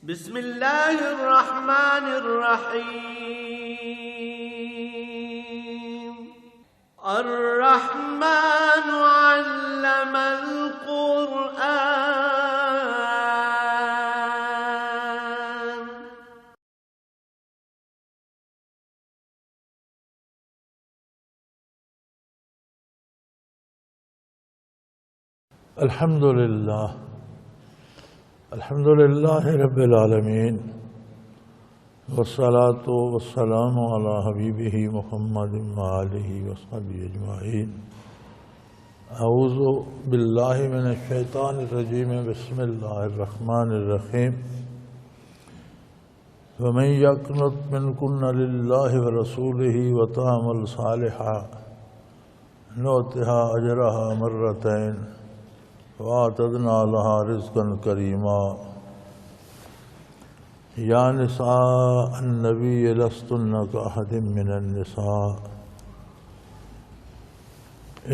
بسم اللہ الرحمن الرحیم الرحمن علم القرآن الحمد للہ رب العالمین والصلاة والسلام علی حبیبہ محمد وآلہ وصحبہ اجمعین۔ اعوذ باللہ من الشیطان الرجیم، بسم اللہ الرحمن الرحیم۔ ومن یقنط منکن للہ ورسولہ وتعمل صالحا نؤتها اجرها مرتين وَأَعْتَدْنَا لَهَا رِزْقًا كَرِيمًا۔ یا نساء النبی لستن كأحد من النساء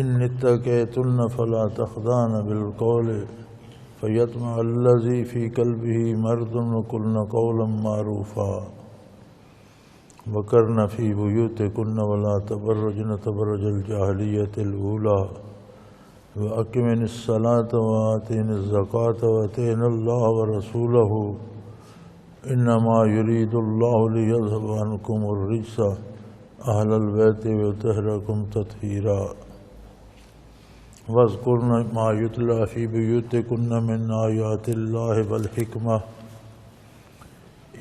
ان اتقیتن فلا تخضعن بالقول فیطمع الذی فی قلبہ مرض وقلن قولا معروفا وقرن فی بیوتکن ولا تبرجن تبرج الجاہلیۃ الاولی وَأَقِمْنَ الصَّلَاةَ وَآتِينَ الزَّكَاةَ وَأَطِيعْنَ اللَّهَ وَرَسُولَهُ إِنَّمَا يُرِيدُ اللَّهُ لِيَذْهَبَ عَنكُمُ الرِّجْسَ أَهْلَ الْبَيْتِ وَيُطَهِّرَكُمْ تَطْهِيرًا۔ وَاذْكُرْنَ مَا يُتْلَى فِي بُيُوتِكُنَّ مِنْ آيَاتِ اللَّهِ وَالْحِكْمَةِ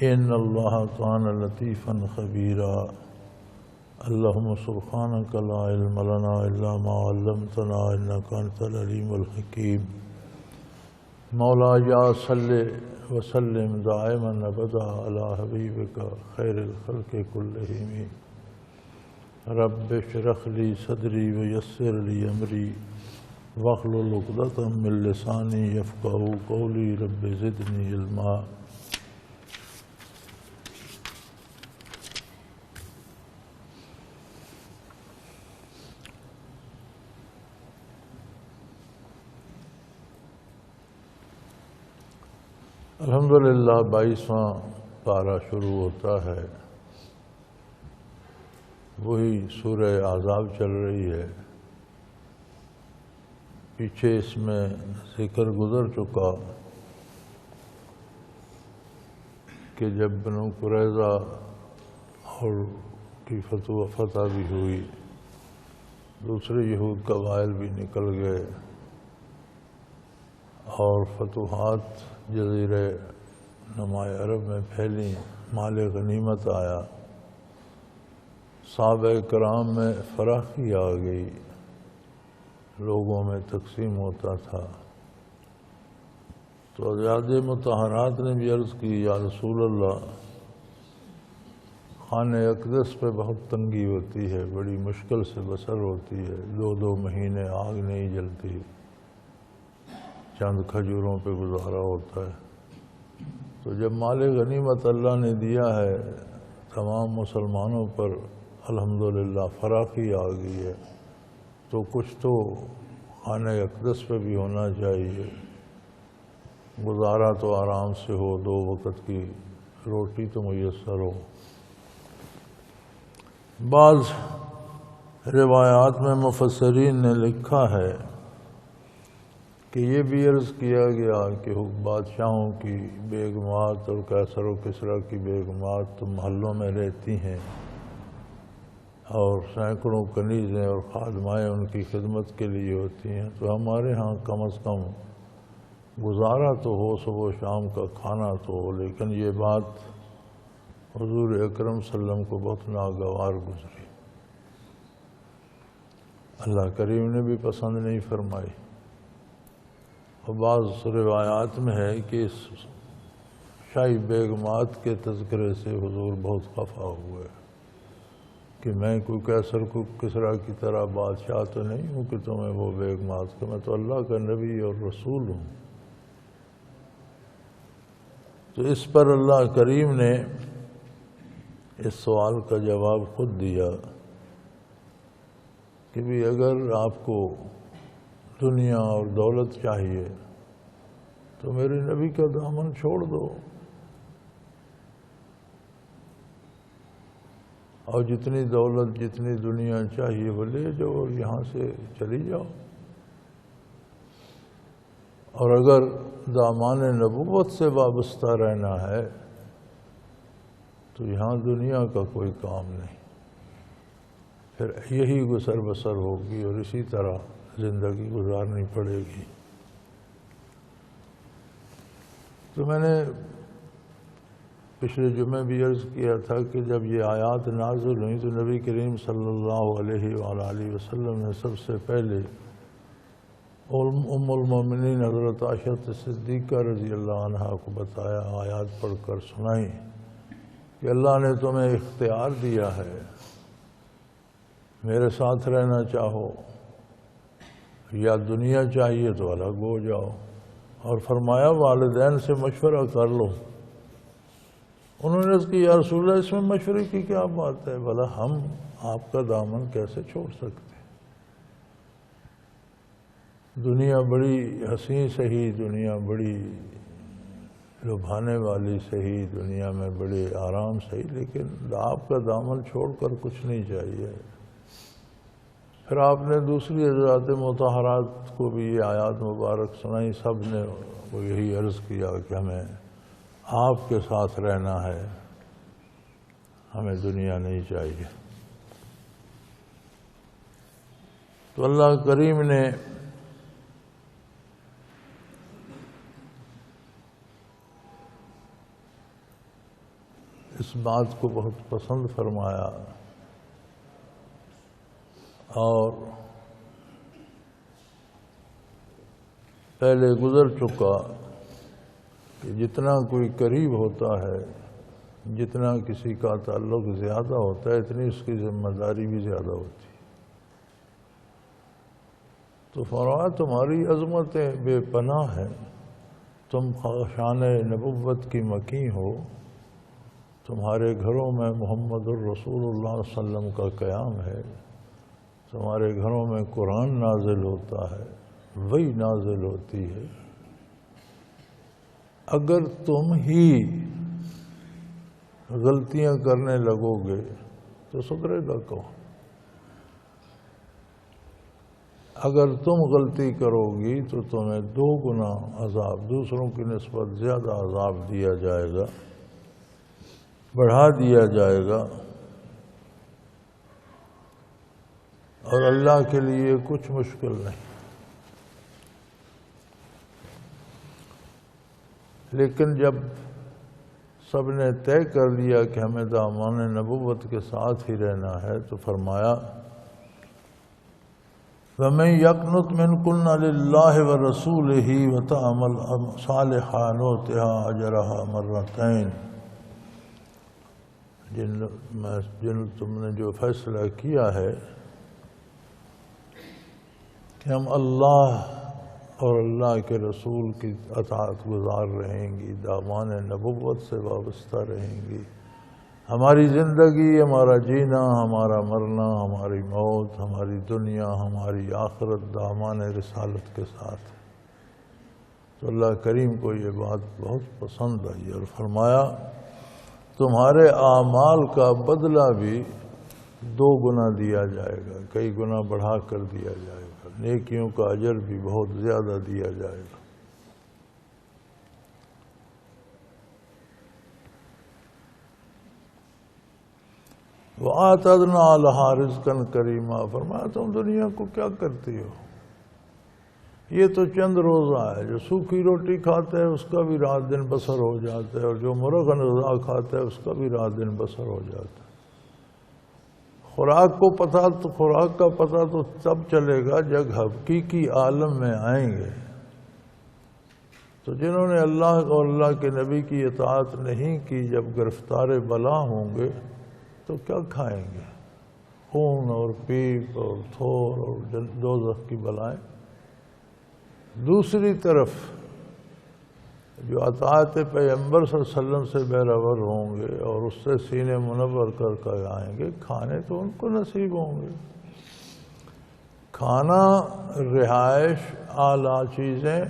إِنَّ اللَّهَ كَانَ لَطِيفًا خَبِيرًا۔ اللہم سبحانک لا علم لنا الا ما علمتنا انک انت العلیم الحکیم۔ مولایا صلی وسلم دائما ابدا علی حبیبک خیر الخلق کلہم۔ رب اشرح لی صدری ویسر لی امری واحلل عقدۃ من لسانی یفقہوا قولی رب زدنی علما۔ الحمدللہ 22واں پارہ شروع ہوتا ہے، وہی سورہ احزاب چل رہی ہے۔ پیچھے اس میں ذکر گزر چکا کہ جب بنو قریظہ اور کی فتح بھی ہوئی، دوسرے یہود قبائل بھی نکل گئے اور فتوحات جزیرے نمائے عرب میں پھیلیں، مال غنیمت آیا، صحابہ کرام میں فراخی آ گئی، لوگوں میں تقسیم ہوتا تھا۔ تو ازواج مطہرات نے بھی عرض کی، یا رسول اللہ، خانہ اقدس پہ بہت تنگی ہوتی ہے، بڑی مشکل سے بسر ہوتی ہے، 2 مہینے آگ نہیں جلتی، چند کھجوروں پہ گزارا ہوتا ہے۔ تو جب مال غنیمت اللہ نے دیا ہے تمام مسلمانوں پر، الحمدللہ فراخی آ گئی ہے، تو کچھ تو خانہ اقدس پہ بھی ہونا چاہیے، گزارا تو آرام سے ہو، 2 وقت کی روٹی تو میسر ہو۔ بعض روایات میں مفسرین نے لکھا ہے کہ یہ بھی عرض کیا گیا کہ بادشاہوں کی بیگمات اور قیصر و کسریٰ کی بیگمات تو محلوں میں رہتی ہیں اور سینکڑوں کنیزیں اور خادمائیں ان کی خدمت کے لیے ہوتی ہیں، تو ہمارے ہاں کم از کم گزارا تو ہو، صبح و شام کا کھانا تو ہو۔ لیکن یہ بات حضور اکرم صلی اللہ علیہ وسلم کو بہت ناگوار گزری، اللہ کریم نے بھی پسند نہیں فرمائی۔ اور بعض روایات میں ہے کہ اس شاہی بیگمات کے تذکرے سے حضور بہت خفا ہوئے کہ میں کوئی قیصر کو کسریٰ کی طرح بادشاہ تو نہیں ہوں کہ تمہیں وہ بیگمات، کہ میں تو اللہ کا نبی اور رسول ہوں۔ تو اس پر اللہ کریم نے اس سوال کا جواب خود دیا کہ بھی اگر آپ کو دنیا اور دولت چاہیے تو میرے نبی کا دامن چھوڑ دو، اور جتنی دولت جتنی دنیا چاہیے وہ لے جاؤ اور یہاں سے چلی جاؤ، اور اگر دامان نبوت سے وابستہ رہنا ہے تو یہاں دنیا کا کوئی کام نہیں، پھر یہی گزر بسر ہوگی اور اسی طرح زندگی گزارنی پڑے گی۔ تو میں نے پچھلے جمعے بھی عرض کیا تھا کہ جب یہ آیات نازل ہوئیں تو نبی کریم صلی اللہ علیہ وآلہ وسلم نے سب سے پہلے ام المومنین حضرت عائشہ صدیقہ رضی اللہ عنہا کو بتایا، آیات پڑھ کر سنائی کہ اللہ نے تمہیں اختیار دیا ہے، میرے ساتھ رہنا چاہو یا دنیا چاہیے تو الگ ہو جاؤ، اور فرمایا والدین سے مشورہ کر لو۔ انہوں نے عرض کی یا رسول اللہ اس میں مشورے کی کیا بات ہے، بھلا ہم آپ کا دامن کیسے چھوڑ سکتے؟ دنیا بڑی حسین سہی، دنیا بڑی لبھانے والی سہی، دنیا میں بڑے آرام سہی، لیکن آپ کا دامن چھوڑ کر کچھ نہیں چاہیے۔ پھر آپ نے دوسری حضرات مطہرات کو بھی یہ آیات مبارک سنائی، سب نے وہ یہی عرض کیا کہ ہمیں آپ کے ساتھ رہنا ہے، ہمیں دنیا نہیں چاہیے۔ تو اللہ کریم نے اس بات کو بہت پسند فرمایا، اور پہلے گزر چکا کہ جتنا کوئی قریب ہوتا ہے، جتنا کسی کا تعلق زیادہ ہوتا ہے، اتنی اس کی ذمہ داری بھی زیادہ ہوتی ہے۔ تو فرمایا تمہاری عظمتیں بے پناہ ہیں، تم شان نبوت کی مکیں ہو، تمہارے گھروں میں محمد الرسول اللہ صلی اللہ علیہ وسلم کا قیام ہے، تمہارے گھروں میں قرآن نازل ہوتا ہے، وحی نازل ہوتی ہے، اگر تم ہی غلطیاں کرنے لگو گے تو سدھرے گا کون؟ اگر تم غلطی کرو گی تو تمہیں 2 گنا عذاب، دوسروں کی نسبت زیادہ عذاب دیا جائے گا، بڑھا دیا جائے گا، اور اللہ کے لیے کچھ مشکل نہیں۔ لیکن جب سب نے طے کر لیا کہ ہمیں دامان نبوت کے ساتھ ہی رہنا ہے تو فرمایا وَمَن يَقْنُتْ مِنْكُنَّ لِلَّهِ وَرَسُولِهِ وَتَعْمَلْ صَالِحًا نُؤْتِهَا أَجْرَهَا مرتين، جن تم نے جو فیصلہ کیا ہے کہ ہم اللہ اور اللہ کے رسول کی اطاعت گزار رہیں گی، دامان نبوت سے وابستہ رہیں گی، ہماری زندگی، ہمارا جینا، ہمارا مرنا، ہماری موت، ہماری دنیا، ہماری آخرت دامان رسالت کے ساتھ۔ تو اللہ کریم کو یہ بات بہت پسند آئی اور فرمایا تمہارے اعمال کا بدلہ بھی 2 گنا دیا جائے گا، کئی گنا بڑھا کر دیا جائے گا، نیکیوں کا اجر بھی بہت زیادہ دیا جائے گا۔ وَآتَدْنَا لَهَا رِزْقًا كَرِيمًا، فرمایا تم دنیا کو کیا کرتی ہو؟ یہ تو چند روزہ ہے، جو سوکھی روٹی کھاتا ہے اس کا بھی رات دن بسر ہو جاتا ہے، اور جو مرغن غذا کھاتا ہے اس کا بھی رات دن بسر ہو جاتا ہے۔ خوراک کا پتہ تو تب چلے گا جب حقیقی عالم میں آئیں گے۔ تو جنہوں نے اللہ اور اللہ کے نبی کی اطاعت نہیں کی، جب گرفتار بلا ہوں گے تو کیا کھائیں گے؟ خون اور پیپ اور تھور اور دوزخ کی بلائیں۔ دوسری طرف جو اطاعت پیغمبر صلی اللہ علیہ وسلم سے بہرور ہوں گے اور اس سے سینے منور کر کر آئیں گے، کھانے تو ان کو نصیب ہوں گے۔ کھانا، رہائش، اعلیٰ چیزیں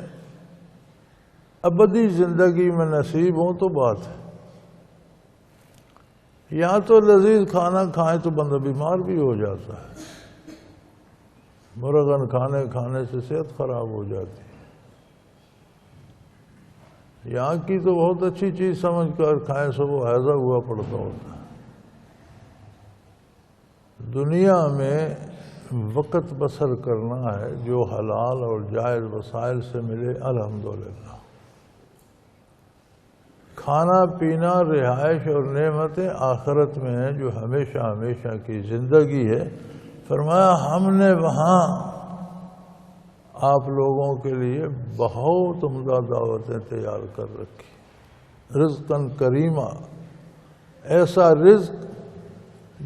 ابدی زندگی میں نصیب ہوں تو بات ہے، یہاں تو لذیذ کھانا کھائیں تو بندہ بیمار بھی ہو جاتا ہے، مرغن کھانے سے صحت خراب ہو جاتی ہے۔ یہاں کی تو بہت اچھی چیز سمجھ کر کھائیں سو وہ ہیضہ ہوا پڑتا ہوتا ہے۔ دنیا میں وقت بسر کرنا ہے جو حلال اور جائز وسائل سے ملے الحمدللہ۔ کھانا پینا رہائش اور نعمتیں آخرت میں ہیں جو ہمیشہ ہمیشہ کی زندگی ہے۔ فرمایا ہم نے وہاں آپ لوگوں کے لیے بہت عمدہ دعوتیں تیار کر رکھی، رزقاً کریمہ، ایسا رزق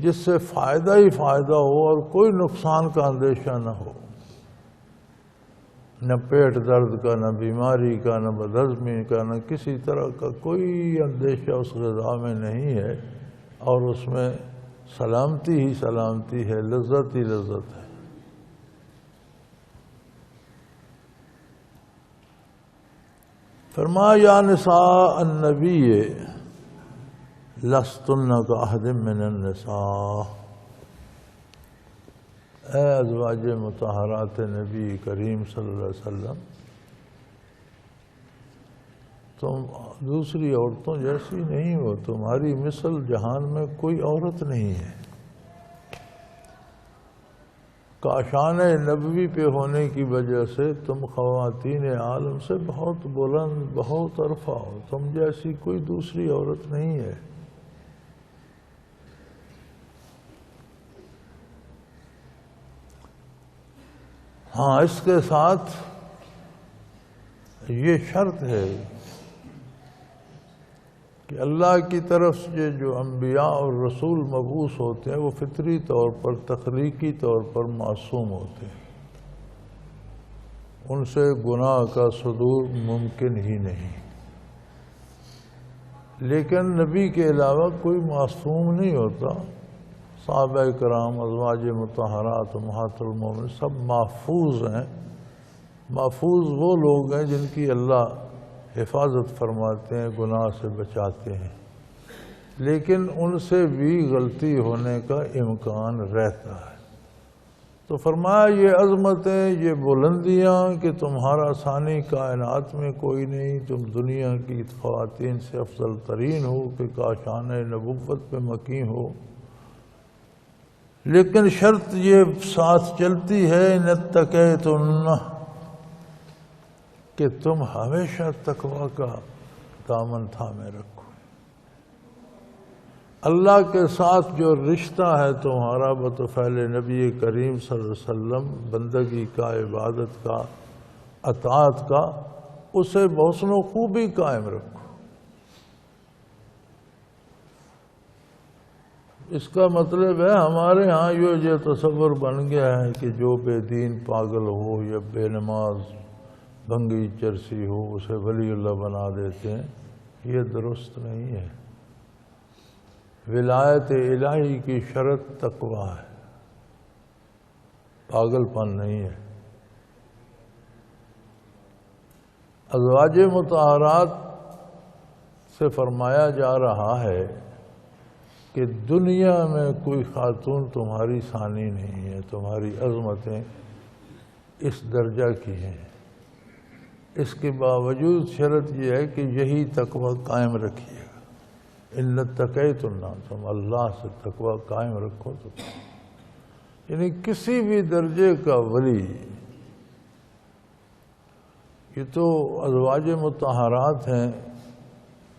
جس سے فائدہ ہی فائدہ ہو اور کوئی نقصان کا اندیشہ نہ ہو، نہ پیٹ درد کا، نہ بیماری کا، نہ بدہضمی کا، نہ کسی طرح کا کوئی اندیشہ اس غذا میں نہیں ہے، اور اس میں سلامتی ہی سلامتی ہے، لذت ہی لذت ہے۔ فرمایا یا نساء النبی لستن کاحد من النساء، اے ازواج مطہرات نبی کریم صلی اللہ علیہ وسلم، تم دوسری عورتوں جیسی نہیں ہو، تمہاری مثل جہان میں کوئی عورت نہیں ہے۔ کاشان نبوی پہ ہونے کی وجہ سے تم خواتین عالم سے بہت بلند، بہت عرفہ ہو، تم جیسی کوئی دوسری عورت نہیں ہے۔ ہاں، اس کے ساتھ یہ شرط ہے کہ اللہ کی طرف سے جو انبیاء اور رسول مبعوث ہوتے ہیں وہ فطری طور پر، تخلیقی طور پر معصوم ہوتے ہیں، ان سے گناہ کا صدور ممکن ہی نہیں۔ لیکن نبی کے علاوہ کوئی معصوم نہیں ہوتا۔ صحابہ کرام، ازواج مطہرات، امہات المومنین سب محفوظ ہیں۔ محفوظ وہ لوگ ہیں جن کی اللہ حفاظت فرماتے ہیں، گناہ سے بچاتے ہیں، لیکن ان سے بھی غلطی ہونے کا امکان رہتا ہے۔ تو فرمایا یہ عظمتیں، یہ بلندیاں کہ تمہارا ثانی کائنات میں کوئی نہیں، تم دنیا کی خواتین سے افضل ترین ہو کہ کاشان نبوت پہ مقیم ہو، لیکن شرط یہ ساتھ چلتی ہے نتقیتن، کہ تم ہمیشہ تقوی کا دامن تھامے رکھو۔ اللہ کے ساتھ جو رشتہ ہے تمہارا بطفیل نبی کریم صلی اللہ علیہ وسلم، بندگی کا، عبادت کا، اطاعت کا، اسے بحسن و خوبی قائم رکھو۔ اس کا مطلب ہے ہمارے ہاں یہ تصور بن گیا ہے کہ جو بے دین پاگل ہو یا بے نماز بھنگی چرسی ہو اسے ولی اللہ بنا دیتے ہیں، یہ درست نہیں ہے۔ ولایت الہی کی شرط تقوی ہے، پاگل پن نہیں ہے۔ ازواج مطہرات سے فرمایا جا رہا ہے کہ دنیا میں کوئی خاتون تمہاری ثانی نہیں ہے، تمہاری عظمتیں اس درجہ کی ہیں۔ اس کے باوجود شرط یہ ہے کہ یہی تقوی قائم رکھیے گا۔ ان اتقیتن، تم اللہ سے تقوی قائم رکھو تو، یعنی کسی بھی درجے کا ولی، یہ تو ازواج مطہرات ہیں،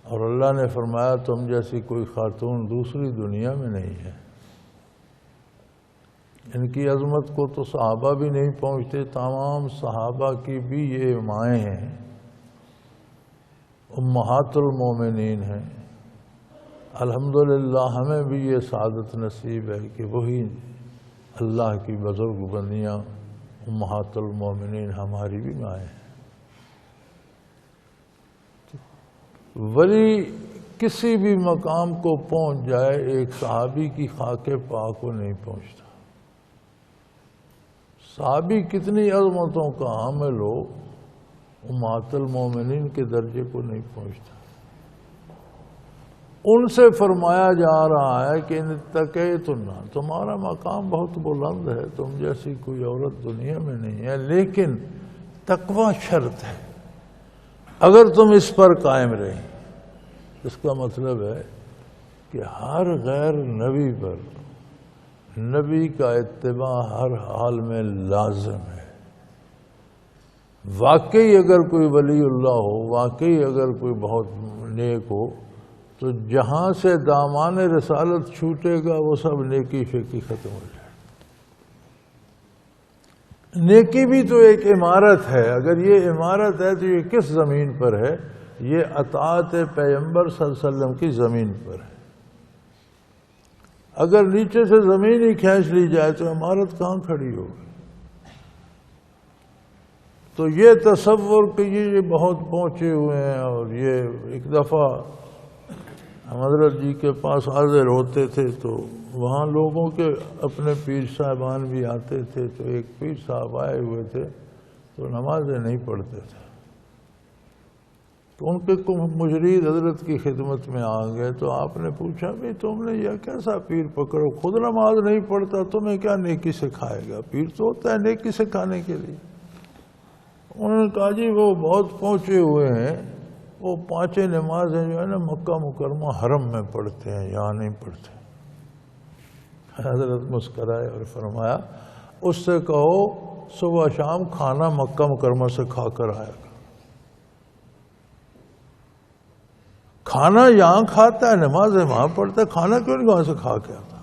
اور اللہ نے فرمایا تم جیسی کوئی خاتون دوسری دنیا میں نہیں ہے۔ ان کی عظمت کو تو صحابہ بھی نہیں پہنچتے، تمام صحابہ کی بھی یہ مائیں ہیں، امہات المومنین ہیں۔ الحمدللہ ہمیں بھی یہ سعادت نصیب ہے کہ وہی اللہ کی بزرگ بندیاں امہات المومنین ہماری بھی مائیں ہیں۔ ولی کسی بھی مقام کو پہنچ جائے، ایک صحابی کی خاک پاک کو نہیں پہنچتا۔ صحابی کتنی عظمتوں کا حامل ہو، امہات المومنین کے درجے کو نہیں پہنچتا۔ ان سے فرمایا جا رہا ہے کہ اتقیتن، تمہارا مقام بہت بلند ہے، تم جیسی کوئی عورت دنیا میں نہیں ہے، لیکن تقوی شرط ہے، اگر تم اس پر قائم رہے۔ اس کا مطلب ہے کہ ہر غیر نبی پر نبی کا اتباع ہر حال میں لازم ہے۔ واقعی اگر کوئی ولی اللہ ہو، واقعی اگر کوئی بہت نیک ہو، تو جہاں سے دامان رسالت چھوٹے گا وہ سب نیکی فیکی ختم ہو جائے۔ نیکی بھی تو ایک عمارت ہے، اگر یہ عمارت ہے تو یہ کس زمین پر ہے؟ یہ اطاعت پیغمبر صلی اللہ علیہ وسلم کی زمین پر ہے۔ اگر نیچے سے زمین ہی کھینچ لی جائے تو عمارت کہاں کھڑی ہوگی؟ تو یہ تصور کہ یہ بہت پہنچے ہوئے ہیں، اور یہ ایک دفعہ ہم حضرت جی کے پاس حاضر ہوتے تھے تو وہاں لوگوں کے اپنے پیر صاحبان بھی آتے تھے، تو ایک پیر صاحب آئے ہوئے تھے تو نمازیں نہیں پڑھتے تھے، تو ان کے مجرید حضرت کی خدمت میں آ گئے، تو آپ نے پوچھا بھی تم نے یہ کیسا پیر پکڑو، خود نماز نہیں پڑھتا، تمہیں کیا نیکی سکھائے گا؟ پیر تو ہوتا ہے نیکی سکھانے کے لیے۔ انہوں نے کہا جی وہ بہت پہنچے ہوئے ہیں، وہ پانچیں نمازیں جو ہے نا مکہ مکرمہ حرم میں پڑھتے ہیں، یہاں نہیں پڑھتے۔ حضرت مسکرائے اور فرمایا اس سے کہو صبح شام کھانا مکہ مکرمہ سے کھا کر آئے گا۔ کھانا یہاں کھاتا ہے، نمازیں وہاں پڑھتا ہے، کھانا کیوں نہیں وہاں سے کھا کے آتا؟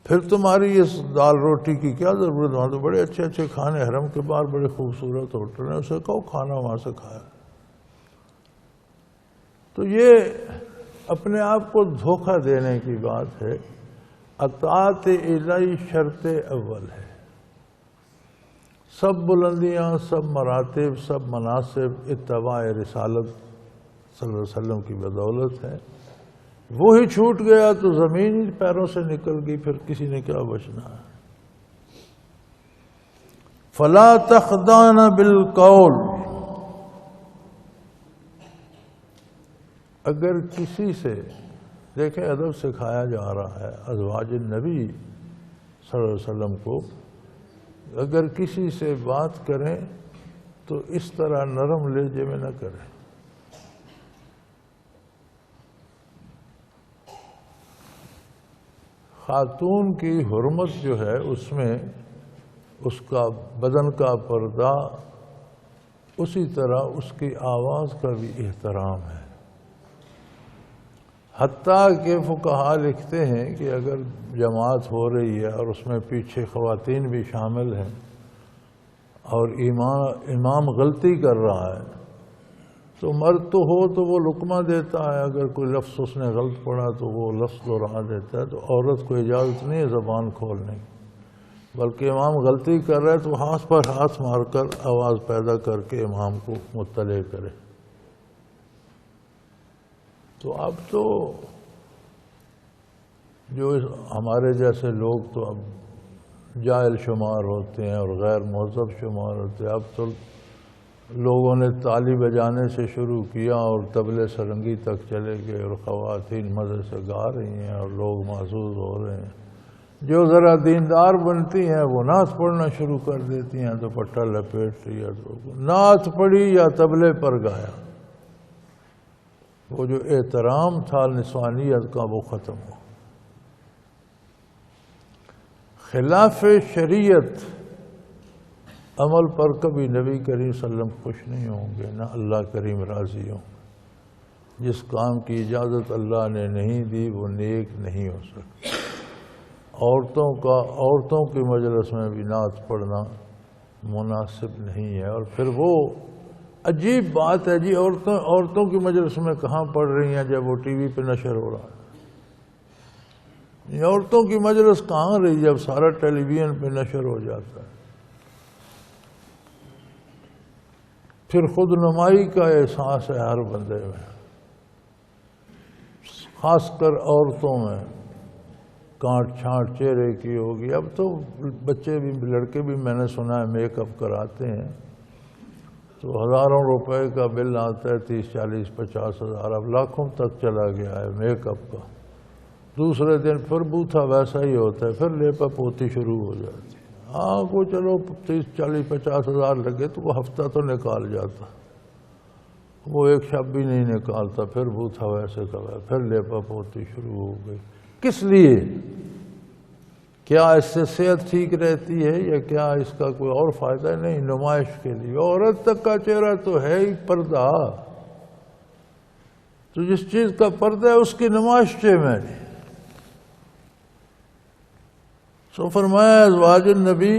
پھر تمہاری اس دال روٹی کی کیا ضرورت؟ وہاں تو بڑے اچھے اچھے کھانے، حرم کے باہر بڑے خوبصورت ہوٹل ہیں، اسے کہو کھانا وہاں سے کھایا۔ تو یہ اپنے آپ کو دھوکہ دینے کی بات ہے۔ اطاعت الہی شرط اول ہے۔ سب بلندیاں، سب مراتب، سب مناصب اتباع رسالت صلی اللہ علیہ وسلم کی بدولت ہے۔ وہی چھوٹ گیا تو زمین ہی پیروں سے نکل گئی، پھر کسی نے کیا بچنا ہے۔ فلا تخضعن بالقول، اگر کسی سے، دیکھیں ادب سکھایا جا رہا ہے ازواج النبی صلی اللہ علیہ وسلم کو، اگر کسی سے بات کریں تو اس طرح نرم لہجے میں نہ کریں۔ خاتون کی حرمت جو ہے اس میں اس کا بدن کا پردہ، اسی طرح اس کی آواز کا بھی احترام ہے۔ حتیٰ کہ فقہاء لکھتے ہیں کہ اگر جماعت ہو رہی ہے اور اس میں پیچھے خواتین بھی شامل ہیں اور امام غلطی کر رہا ہے تو مرد تو ہو تو وہ لقمہ دیتا ہے، اگر کوئی لفظ اس نے غلط پڑھا تو وہ لفظ دہرا دیتا ہے، تو عورت کو اجازت نہیں ہے زبان کھولنے کی، بلکہ امام غلطی کر رہا ہے تو ہاتھ پر ہاتھ مار کر آواز پیدا کر کے امام کو مطلع کرے۔ تو اب تو جو ہمارے جیسے لوگ تو اب جاہل شمار ہوتے ہیں اور غیر مہذب شمار ہوتے ہیں، اب تو لوگوں نے تالی بجانے سے شروع کیا اور طبلے سرنگی تک چلے گئے، اور خواتین مزے سے گا رہی ہیں اور لوگ محظوظ ہو رہے ہیں۔ جو ذرا دیندار بنتی ہیں وہ نعت پڑھنا شروع کر دیتی ہیں، دوپٹہ لپیٹ لیا تو نعت پڑھی یا طبلے پر گایا، وہ جو احترام تھا نسوانیت کا وہ ختم ہو۔ خلاف شریعت عمل پر کبھی نبی کریم صلی اللہ علیہ وسلم خوش نہیں ہوں گے، نہ اللہ کریم راضی ہوں۔ جس کام کی اجازت اللہ نے نہیں دی وہ نیک نہیں ہو سکتا۔ عورتوں کی مجلس میں بھی نعت پڑھنا مناسب نہیں ہے۔ اور پھر وہ عجیب بات ہے جی، عورتوں کی مجلس میں کہاں پڑھ رہی ہیں جب وہ ٹی وی پہ نشر ہو رہا ہے؟ یہ عورتوں کی مجلس کہاں رہی جب سارا ٹیلی ویژن پہ نشر ہو جاتا ہے؟ پھر خود نمائی کا احساس ہے ہر بندے میں، خاص کر عورتوں میں کانٹ چھانٹ چہرے کی ہوگی۔ اب تو بچے بھی، لڑکے بھی میں نے سنا ہے میک اپ کراتے ہیں، تو ہزاروں روپے کا بل آتا ہے، 30 40 50 ہزار، اب لاکھوں تک چلا گیا ہے میک اپ کا۔ دوسرے دن پھر بوتھا ویسا ہی ہوتا ہے، پھر لیپا پوتی شروع ہو جاتی ہے۔ ہاں کو چلو 30 40 50 ہزار لگے تو وہ ہفتہ تو نکال جاتا، وہ ایک شب بھی نہیں نکالتا، پھر بوتھا ویسے کا ویسا، پھر لیپا پوتی شروع ہو گئی۔ کس لیے؟ کیا اس سے صحت ٹھیک رہتی ہے یا کیا اس کا کوئی اور فائدہ؟ نہیں، نمائش کے لیے۔ عورت تک کا چہرہ تو ہے ہی پردہ، تو جس چیز کا پردہ ہے اس کی نمائش چاہیے میں نے۔ سو فرمایا ازواج النبی،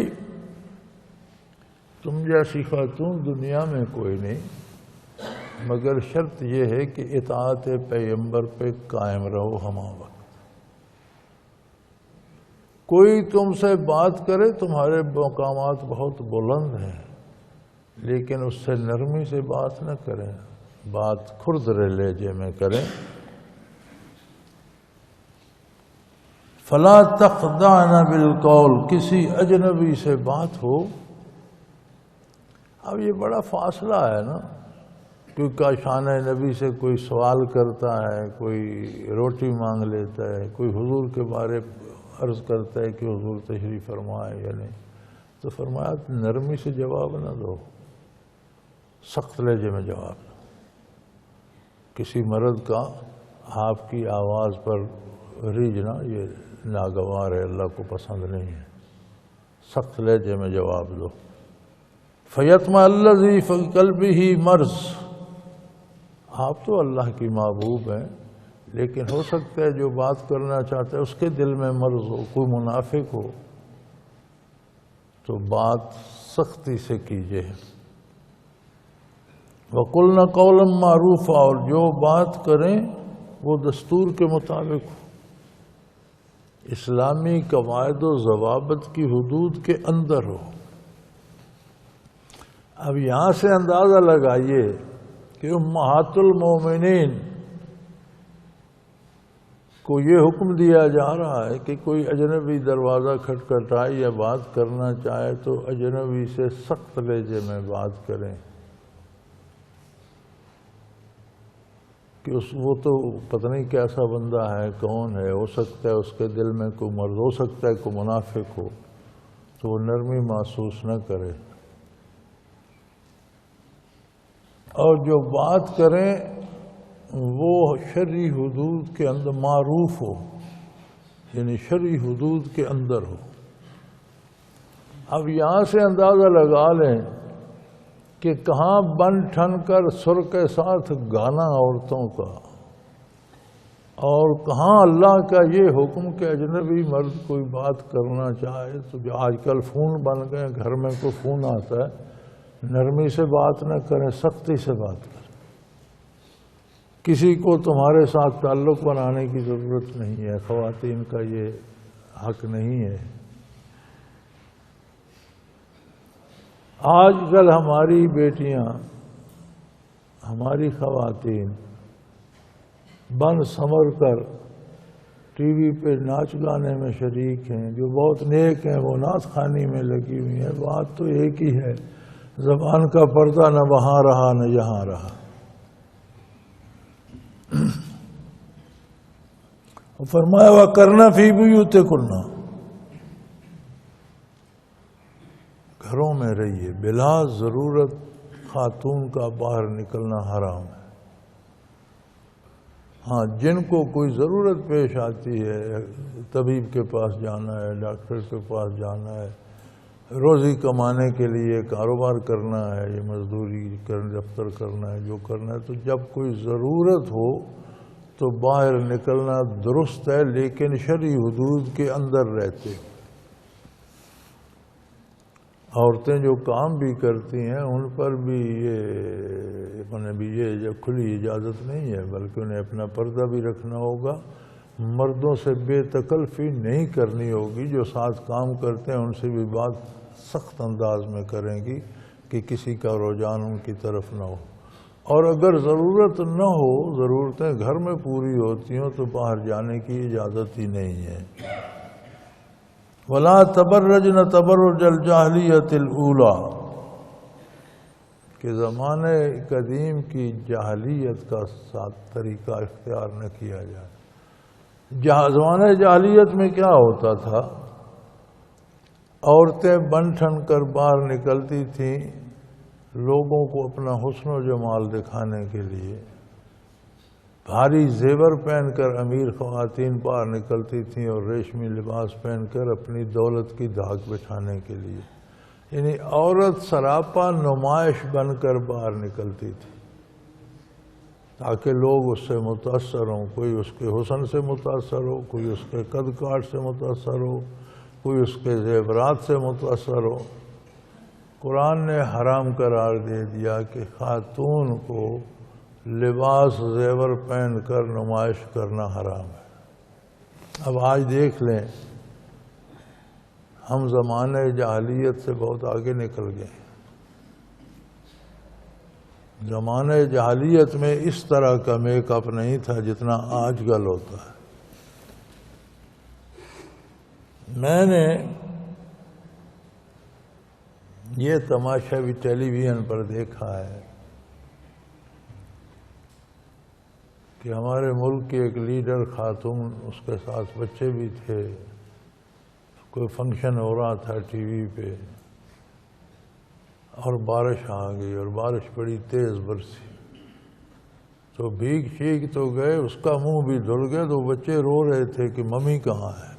تم جیسی خاتون دنیا میں کوئی نہیں، مگر شرط یہ ہے کہ اطاعت پیغمبر پہ قائم رہو ہمہ وقت۔ کوئی تم سے بات کرے، تمہارے مقامات بہت بلند ہیں، لیکن اس سے نرمی سے بات نہ کریں، بات کھردرے لہجے میں کریں۔ فلا تخضعن بالقول، کسی اجنبی سے بات ہو۔ اب یہ بڑا فاصلہ ہے نا، کیونکہ کاشانہ نبی سے کوئی سوال کرتا ہے، کوئی روٹی مانگ لیتا ہے، کوئی حضور کے بارے عرض کرتا ہے کہ حضور تشریف فرمائے یا نہیں، تو فرمایا نرمی سے جواب نہ دو، سخت لہجے میں جواب دو۔ کسی مرد کا آپ کی آواز پر ریجھنا یہ ناگوار ہے، اللہ کو پسند نہیں ہے، سخت لہجے میں جواب دو۔ فَيَطْمَعَ الَّذِي فِي قَلْبِهِ مَرْضٌ، آپ تو اللہ کی محبوب ہیں، لیکن ہو سکتا ہے جو بات کرنا چاہتا ہے اس کے دل میں مرض ہو، کوئی منافق ہو، تو بات سختی سے کیجیے۔ وَقُلْنَ قَوْلًا مَعْرُوفًا، اور جو بات کریں وہ دستور کے مطابق ہو، اسلامی قواعد و ضوابط کی حدود کے اندر ہو۔ اب یہاں سے اندازہ لگائیے کہ امہات المومنین کو یہ حکم دیا جا رہا ہے کہ کوئی اجنبی دروازہ کھٹکھٹائے یا بات کرنا چاہے تو اجنبی سے سخت لہجے میں بات کریں، کہ وہ تو پتہ نہیں کیسا بندہ ہے، کون ہے، ہو سکتا ہے اس کے دل میں کوئی مرض، ہو سکتا ہے کوئی منافق ہو، تو وہ نرمی محسوس نہ کرے۔ اور جو بات کریں وہ شرعی حدود کے اندر معروف ہو، یعنی شرعی حدود کے اندر ہو۔ اب یہاں سے اندازہ لگا لیں کہ کہاں بن ٹھن کر سر کے ساتھ گانا عورتوں کا، اور کہاں اللہ کا یہ حکم کہ اجنبی مرد کوئی بات کرنا چاہے تو جو آج کل فون بن گئے، گھر میں کوئی فون آتا ہے، نرمی سے بات نہ کریں، سختی سے بات کریں۔ کسی کو تمہارے ساتھ تعلق بنانے کی ضرورت نہیں ہے، خواتین کا یہ حق نہیں ہے۔ آج کل ہماری بیٹیاں، ہماری خواتین بن سمر کر ٹی وی پہ ناچ گانے میں شریک ہیں، جو بہت نیک ہیں وہ نعت خوانی میں لگی ہوئی ہیں۔ بات تو ایک ہی ہے، زبان کا پردہ نہ وہاں رہا نہ یہاں رہا۔ فرمایا وَقَرْنَ فِي بُيُوتِكُنَّ، گھروں میں رہیے، بلا ضرورت خاتون کا باہر نکلنا حرام ہے۔ ہاں جن کو کوئی ضرورت پیش آتی ہے، طبیب کے پاس جانا ہے، ڈاکٹر کے پاس جانا ہے، روزی کمانے کے لیے کاروبار کرنا ہے، یہ مزدوری دفتر کرنا ہے، جو کرنا ہے، تو جب کوئی ضرورت ہو تو باہر نکلنا درست ہے، لیکن شرعی حدود کے اندر رہتے۔ عورتیں جو کام بھی کرتی ہیں ان پر بھی یہ کھلی اجازت نہیں ہے، بلکہ انہیں اپنا پردہ بھی رکھنا ہوگا، مردوں سے بے تکلفی نہیں کرنی ہوگی۔ جو ساتھ کام کرتے ہیں ان سے بھی بات سخت انداز میں کریں گی کہ کسی کا رجحان ان کی طرف نہ ہو، اور اگر ضرورت نہ ہو، ضرورتیں گھر میں پوری ہوتی ہوں تو باہر جانے کی اجازت ہی نہیں ہے۔ وَلَا تَبَرَّجْنَ تَبَرُّجَ الْجَاهِلِيَّةِ الْأُولَى، کہ زمانے قدیم کی جاہلیت کا ساتھ طریقہ اختیار نہ کیا جائے۔ زمانے جاہلیت میں کیا ہوتا تھا؟ عورتیں بن ٹھن کر باہر نکلتی تھیں لوگوں کو اپنا حسن و جمال دکھانے کے لیے، بھاری زیور پہن کر امیر خواتین باہر نکلتی تھیں اور ریشمی لباس پہن کر اپنی دولت کی دھاک بٹھانے کے لیے، یعنی عورت سراپا نمائش بن کر باہر نکلتی تھی تاکہ لوگ اس سے متاثر ہوں، کوئی اس کے حسن سے متاثر ہو، کوئی اس کے قد کاٹ سے متاثر ہو، کوئی اس کے زیورات سے متاثر ہو۔ قرآن نے حرام قرار دے دیا کہ خاتون کو لباس زیور پہن کر نمائش کرنا حرام ہے۔ اب آج دیکھ لیں، ہم زمانے جاہلیت سے بہت آگے نکل گئے۔ زمانے جاہلیت میں اس طرح کا میک اپ نہیں تھا جتنا آج کل ہوتا ہے۔ میں نے یہ تماشا بھی ٹیلی ویژن پر دیکھا ہے کہ ہمارے ملک کی ایک لیڈر خاتون، اس کے ساتھ بچے بھی تھے، کوئی فنکشن ہو رہا تھا ٹی وی پہ اور بارش آ گئی اور بارش بڑی تیز برسی، تو بھیگ شیگ تو گئے، اس کا منہ بھی دھل گیا، تو بچے رو رہے تھے کہ ممی کہاں ہے،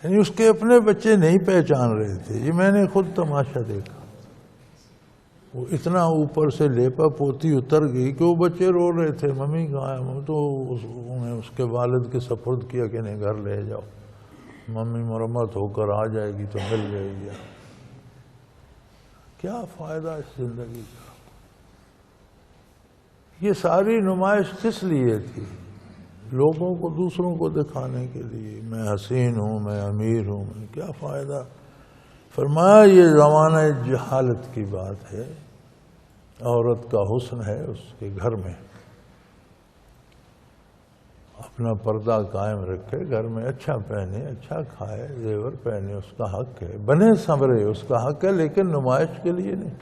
یعنی اس کے اپنے بچے نہیں پہچان رہے تھے۔ یہ میں نے خود تماشا دیکھا، وہ اتنا اوپر سے لیپا پوتی اتر گئی کہ وہ بچے رو رہے تھے ممی کہاں ہے، تو انہیں اس کے والد کے سپرد کیا کہ انہیں گھر لے جاؤ، ممی مرمت ہو کر آ جائے گی تو مل جائے گی۔ کیا فائدہ اس زندگی کا؟ یہ ساری نمائش کس لیے تھی؟ لوگوں کو، دوسروں کو دکھانے کے لیے، میں حسین ہوں، میں امیر ہوں، میں کیا فائدہ؟ فرمایا یہ زمانہ جہالت کی بات ہے، عورت کا حسن ہے اس کے گھر میں، اپنا پردہ قائم رکھے، گھر میں اچھا پہنے، اچھا کھائے، زیور پہنے، اس کا حق ہے، بنے سنورے اس کا حق ہے، لیکن نمائش کے لیے نہیں۔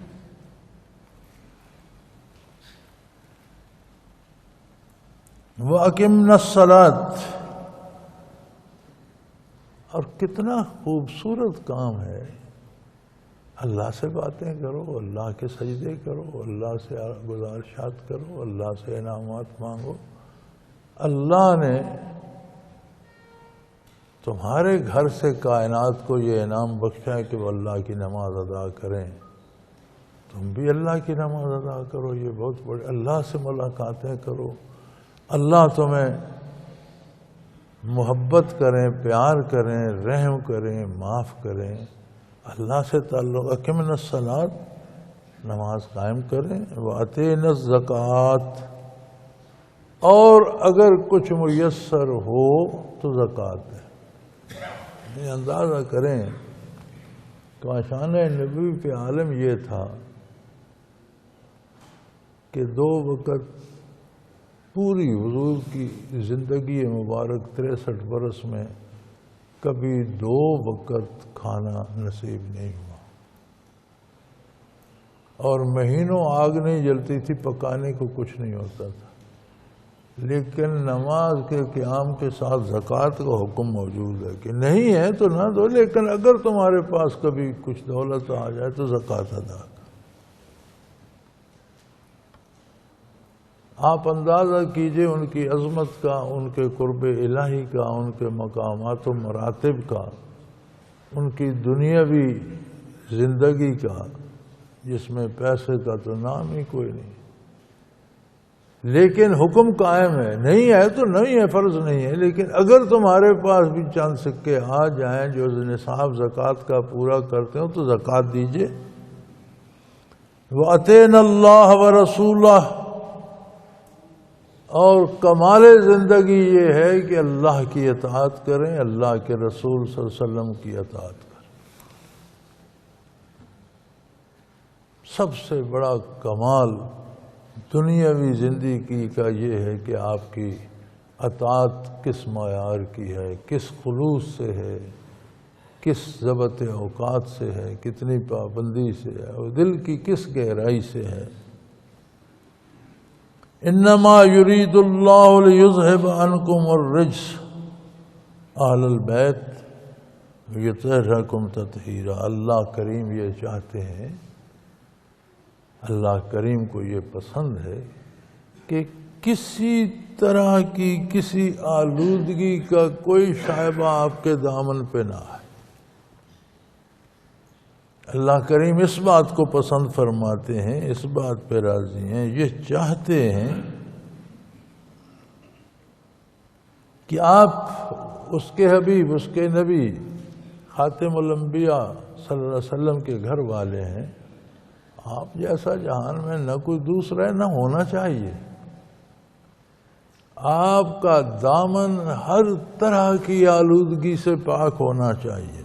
وَأَقِمْنَا الصَّلَاةَ، اور کتنا خوبصورت کام ہے، اللہ سے باتیں کرو، اللہ کے سجدے کرو، اللہ سے گزارشات کرو، اللہ سے انعامات مانگو۔ اللہ نے تمہارے گھر سے کائنات کو یہ انعام بخشا ہے کہ وہ اللہ کی نماز ادا کریں، تم بھی اللہ کی نماز ادا کرو، یہ بہت بڑے، اللہ سے ملاقاتیں کرو، اللہ تمہیں محبت کریں، پیار کریں، رحم کریں، معاف کریں، اللہ سے تعلق۔ اقیمنا الصلاۃ، نماز قائم کریں، وآتینا الزکوٰۃ، اور اگر کچھ میسر ہو تو زکوٰۃ دیں۔ یہ اندازہ کریں کہ شان نبوی پہ عالم یہ تھا کہ 2 وقت پوری حضور کی زندگی مبارک 63 برس میں کبھی 2 وقت کھانا نصیب نہیں ہوا، اور مہینوں آگ نہیں جلتی تھی، پکانے کو کچھ نہیں ہوتا تھا، لیکن نماز کے قیام کے ساتھ زکوٰۃ کا حکم موجود ہے کہ نہیں ہے تو نہ دو، لیکن اگر تمہارے پاس کبھی کچھ دولت آ جائے تو زکوٰۃ ادا کرو۔ آپ اندازہ کیجئے ان کی عظمت کا، ان کے قرب الہی کا، ان کے مقامات و مراتب کا، ان کی دنیاوی زندگی کا، جس میں پیسے کا تو نام ہی کوئی نہیں، لیکن حکم قائم ہے، نہیں ہے تو نہیں ہے، فرض نہیں ہے، لیکن اگر تمہارے پاس بھی چند سکے آ جائیں جو نصاب زکوٰۃ کا پورا کرتے ہو تو زکوٰۃ دیجئے۔ وَأَطِعْنَا اللَّهَ وَرَسُولَهُ، اور کمال زندگی یہ ہے کہ اللہ کی اطاعت کریں، اللہ کے رسول صلی اللہ علیہ وسلم کی اطاعت کریں۔ سب سے بڑا کمال دنیاوی زندگی کا یہ ہے کہ آپ کی اطاعت کس معیار کی ہے، کس خلوص سے ہے، کس ضبط اوقات سے ہے، کتنی پابندی سے ہے، اور دل کی کس گہرائی سے ہے۔ انما یرید اللہ لیذھب عنکم الرجس اہل البیت ویطہرکم تطہیرا۔ اللہ کریم یہ چاہتے ہیں، اللہ کریم کو یہ پسند ہے کہ کسی طرح کی کسی آلودگی کا کوئی شائبہ آپ کے دامن پہ نہ آئے۔ اللہ کریم اس بات کو پسند فرماتے ہیں، اس بات پہ راضی ہیں، یہ چاہتے ہیں کہ آپ اس کے حبیب، اس کے نبی خاتم الانبیاء صلی اللہ علیہ وسلم کے گھر والے ہیں۔ آپ جیسا جہان میں نہ کوئی دوسرا ہے، نہ ہونا چاہیے۔ آپ کا دامن ہر طرح کی آلودگی سے پاک ہونا چاہیے۔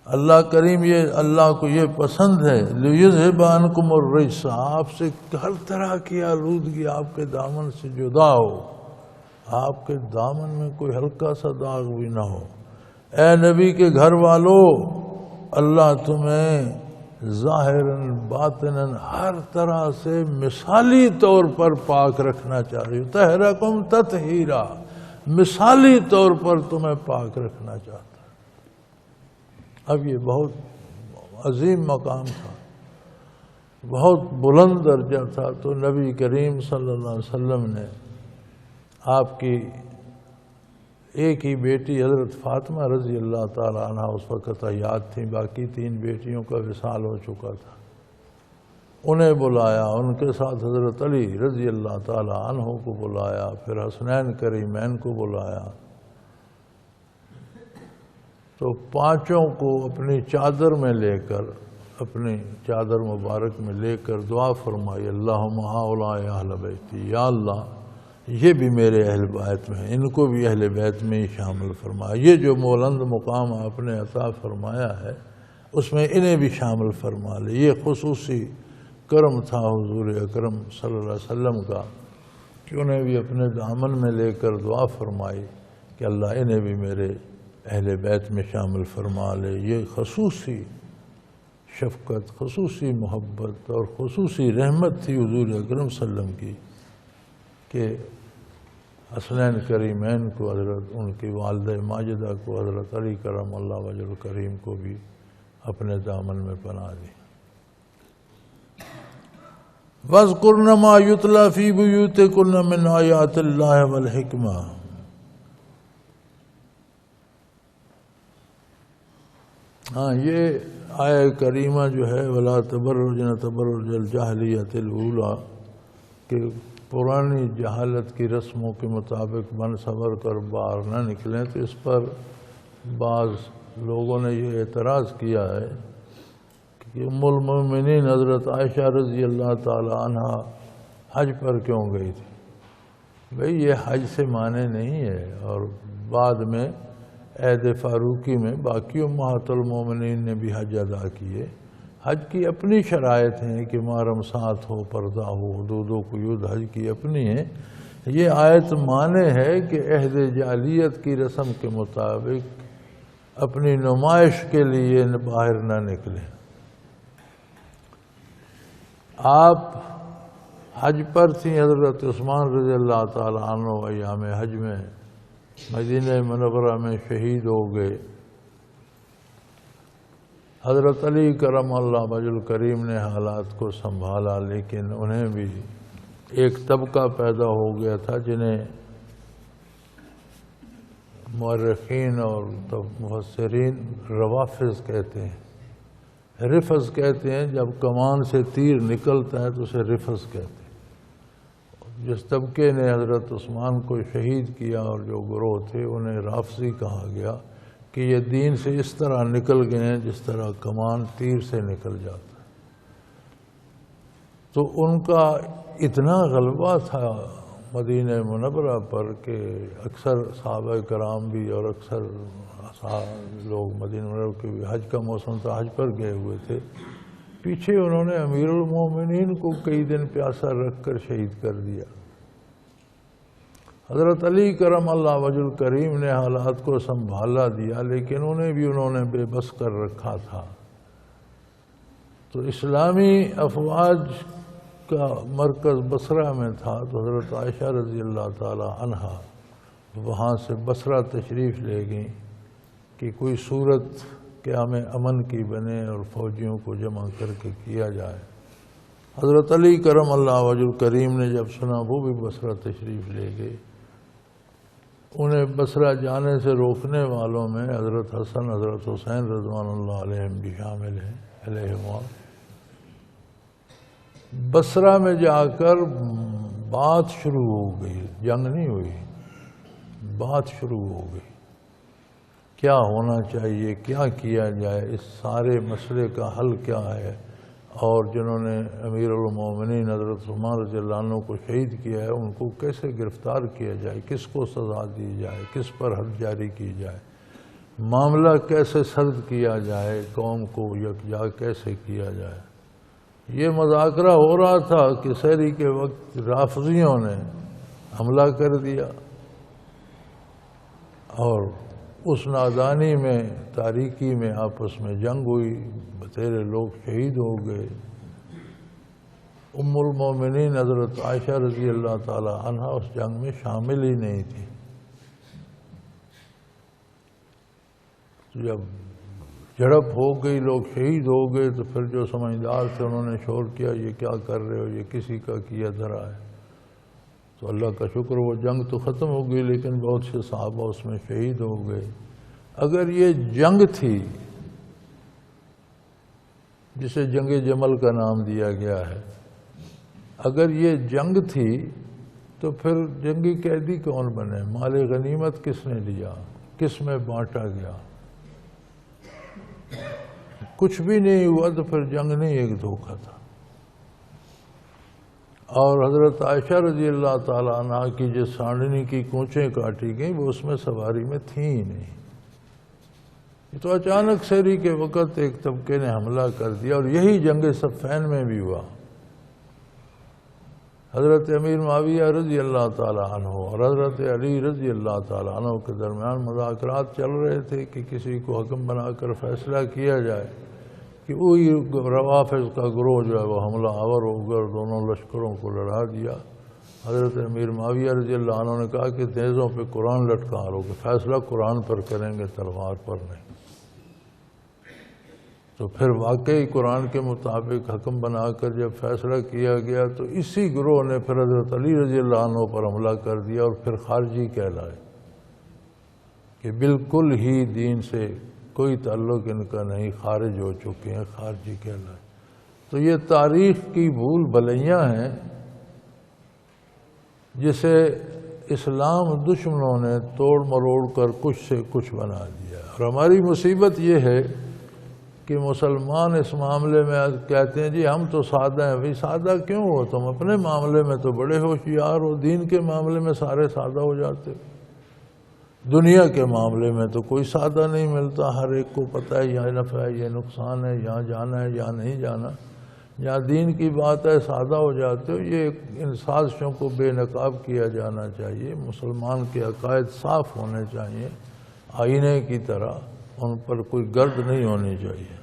اللہ کریم یہ اللہ کو یہ پسند ہے، لیذھب عنکم الرجس، آپ سے ہر طرح کی آلودگی آپ کے دامن سے جدا ہو، آپ کے دامن میں کوئی ہلکا سا داغ بھی نہ ہو۔ اے نبی کے گھر والو، اللہ تمہیں ظاہراً باطناً ہر طرح سے مثالی طور پر پاک رکھنا چاہیے۔ طہرکم تطہیرا، مثالی طور پر تمہیں پاک رکھنا چاہتا ہے۔ اب یہ بہت عظیم مقام تھا، بہت بلند درجہ تھا، تو نبی کریم صلی اللہ علیہ وسلم نے آپ کی ایک ہی بیٹی حضرت فاطمہ رضی اللہ تعالی عنہ اس وقت حیات تھیں، باقی 3 بیٹیوں کا وصال ہو چکا تھا، انہیں بلایا، ان کے ساتھ حضرت علی رضی اللہ تعالی عنہ کو بلایا، پھر حسنین کریمین کو بلایا، تو 5 کو اپنی چادر میں لے کر، اپنی چادر مبارک میں لے کر دعا فرمائی، اللہم ہؤلاء اہل بیتی، یا اللہ یہ بھی میرے اہل بیت میں ہیں، ان کو بھی اہل بیت میں ہی شامل فرمایا۔ یہ جو بلند مقام آپ نے عطا فرمایا ہے اس میں انہیں بھی شامل فرما لے۔ یہ خصوصی کرم تھا حضور اکرم صلی اللہ علیہ وسلم کا کہ انہیں بھی اپنے دامن میں لے کر دعا فرمائی کہ اللہ انہیں بھی میرے اہل بیت میں شامل فرما لے۔ یہ خصوصی شفقت، خصوصی محبت اور خصوصی رحمت تھی حضور اکرم صلی اللہ علیہ وسلم کی کہ حسنین کریمین کو، حضرت ان کی والدہ ماجدہ کو، حضرت علی کرم اللہ وجہ کریم کو بھی اپنے دامن میں پناہ دی۔ وَاذْكُرْنَ مَا يُتْلَى فِي بُيُوتِكُنَّ مِنْ آيَاتِ اللَّهِ وَالْحِكْمَةِ۔ ہاں، یہ آیہ کریمہ جو ہے وَلَا تَبَرُّجْنَ تَبَرُّجَ الْجَاهِلِيَّةِ الْأُولَىٰ کہ پرانی جہالت کی رسموں کے مطابق بن سنور کر باہر نہ نکلیں، تو اس پر بعض لوگوں نے یہ اعتراض کیا ہے کہ ام المؤمنین حضرت عائشہ رضی اللہ تعالی عنہ حج پر کیوں گئی تھی؟ بھئی یہ حج سے معنی نہیں ہے، اور بعد میں عہد فاروقی میں باقی امہات المومنین نے بھی حج ادا کیے۔ حج کی اپنی شرائط ہیں کہ محرم ساتھ ہو، پردہ ہو، حدود و قیود حج کی اپنی ہیں۔ یہ آیت معنی ہے کہ عہد جاہلیت کی رسم کے مطابق اپنی نمائش کے لیے باہر نہ نکلیں۔ آپ حج پر تھیں، حضرت عثمان رضی اللہ تعالی عنہ ایام حج میں مدینہ منورہ میں شہید ہو گئے۔ حضرت علی کرم اللہ وجہ الکریم نے حالات کو سنبھالا، لیکن انہیں بھی ایک طبقہ پیدا ہو گیا تھا جنہیں مورخین اور مفسرین روافظ کہتے ہیں، رفظ کہتے ہیں۔ جب کمان سے تیر نکلتا ہے تو اسے رفظ کہتے ہیں۔ جس طبقے نے حضرت عثمان کو شہید کیا اور جو گروہ تھے انہیں رافضی کہا گیا کہ یہ دین سے اس طرح نکل گئے ہیں جس طرح کمان تیر سے نکل جاتا ہے۔ تو ان کا اتنا غلبہ تھا مدینہ منورہ پر کہ اکثر صحابہ کرام بھی اور اکثر لوگ مدینہ منورہ کے بھی حج کا موسم تھا، حج پر گئے ہوئے تھے، پیچھے انہوں نے امیر المومنین کو کئی دن پیاسا رکھ کر شہید کر دیا۔ حضرت علی کرم اللہ وجہ الکریم نے حالات کو سنبھالا دیا، لیکن انہوں نے بے بس کر رکھا تھا۔ تو اسلامی افواج کا مرکز بصرہ میں تھا، تو حضرت عائشہ رضی اللہ تعالی عنہا وہاں سے بصرہ تشریف لے گئیں کہ کوئی صورت کیا ہمیں امن کی بنے اور فوجیوں کو جمع کر کے کیا جائے۔ حضرت علی کرم اللہ وجہ الکریم نے جب سنا، وہ بھی بصرہ تشریف لے گئے۔ انہیں بصرہ جانے سے روکنے والوں میں حضرت حسن، حضرت حسین رضوان اللہ علیہم بھی شامل ہیں علیہم۔ بصرہ میں جا کر بات شروع ہو گئی، جنگ نہیں ہوئی، بات شروع ہو گئی، کیا ہونا چاہیے، کیا کیا جائے، اس سارے مسئلے کا حل کیا ہے، اور جنہوں نے امیر المومنین حضرت عثمان رضی اللہ عنہ کو شہید کیا ہے ان کو کیسے گرفتار کیا جائے، کس کو سزا دی جائے، کس پر حد جاری کی جائے، معاملہ کیسے سرد کیا جائے، قوم کو یکجا کیسے کیا جائے۔ یہ مذاکرہ ہو رہا تھا کہ سحری کے وقت رافضیوں نے حملہ کر دیا، اور اس نادانی میں، تاریکی میں آپس میں جنگ ہوئی، بتیرے لوگ شہید ہو گئے۔ ام المومنین حضرت عائشہ رضی اللہ تعالی عنہا اس جنگ میں شامل ہی نہیں تھی۔ جب جھڑپ ہو گئی، لوگ شہید ہو گئے، تو پھر جو سمجھدار تھے انہوں نے شور کیا، یہ کیا کر رہے ہو، یہ کسی کا کیا دھرا ہے۔ تو اللہ کا شکر وہ جنگ تو ختم ہو گئی، لیکن بہت سے صحابہ اس میں شہید ہو گئے۔ اگر یہ جنگ تھی جسے جنگ جمل کا نام دیا گیا ہے، اگر یہ جنگ تھی تو پھر جنگی قیدی کون بنے، مال غنیمت کس نے لیا، کس میں بانٹا گیا، کچھ بھی نہیں ہوا، تو پھر جنگ نہیں، ایک دھوکہ تھا۔ اور حضرت عائشہ رضی اللہ تعالی عنہ کی جس سانڈنی کی کونچیں کاٹی گئیں وہ اس میں سواری میں تھیں ہی نہیں۔ یہ تو اچانک سحری کے وقت ایک طبقے نے حملہ کر دیا، اور یہی جنگ صفین میں بھی ہوا۔ حضرت امیر معاویہ رضی اللہ تعالی عنہ اور حضرت علی رضی اللہ تعالی عنہ کے درمیان مذاکرات چل رہے تھے کہ کسی کو حکم بنا کر فیصلہ کیا جائے کہ وہی روافض کا گروہ جو ہے وہ حملہ آور ہو گیا اور دونوں لشکروں کو لڑا دیا۔ حضرت امیر معاویہ رضی اللہ عنہ نے کہا کہ نیزوں پہ قرآن لٹکا رہو، کہ فیصلہ قرآن پر کریں گے، تلوار پر نہیں۔ تو پھر واقعی قرآن کے مطابق حکم بنا کر جب فیصلہ کیا گیا تو اسی گروہ نے پھر حضرت علی رضی اللہ عنہ پر حملہ کر دیا، اور پھر خارجی کہلائے کہ بالکل ہی دین سے کوئی تعلق ان کا نہیں، خارج ہو چکے ہیں، خارجی کہلائے۔ تو یہ تاریخ کی بھول بھلیاں ہیں جسے اسلام دشمنوں نے توڑ مروڑ کر کچھ سے کچھ بنا دیا۔ اور ہماری مصیبت یہ ہے کہ مسلمان اس معاملے میں کہتے ہیں جی ہم تو سادہ ہیں۔ بھئی سادہ کیوں ہو تم؟ اپنے معاملے میں تو بڑے ہوشیار ہو، دین کے معاملے میں سارے سادہ ہو جاتے۔ دنیا کے معاملے میں تو کوئی سادہ نہیں ملتا، ہر ایک کو پتہ ہے یہ نفع ہے، یہ نقصان ہے، یہاں جانا ہے، یہاں نہیں جانا۔ جہاں دین کی بات ہے سادہ ہو جاتے ہو۔ یہ ان سازشوں کو بے نقاب کیا جانا چاہیے۔ مسلمان کے عقائد صاف ہونے چاہیے، آئینے کی طرح، ان پر کوئی گرد نہیں ہونی چاہیے۔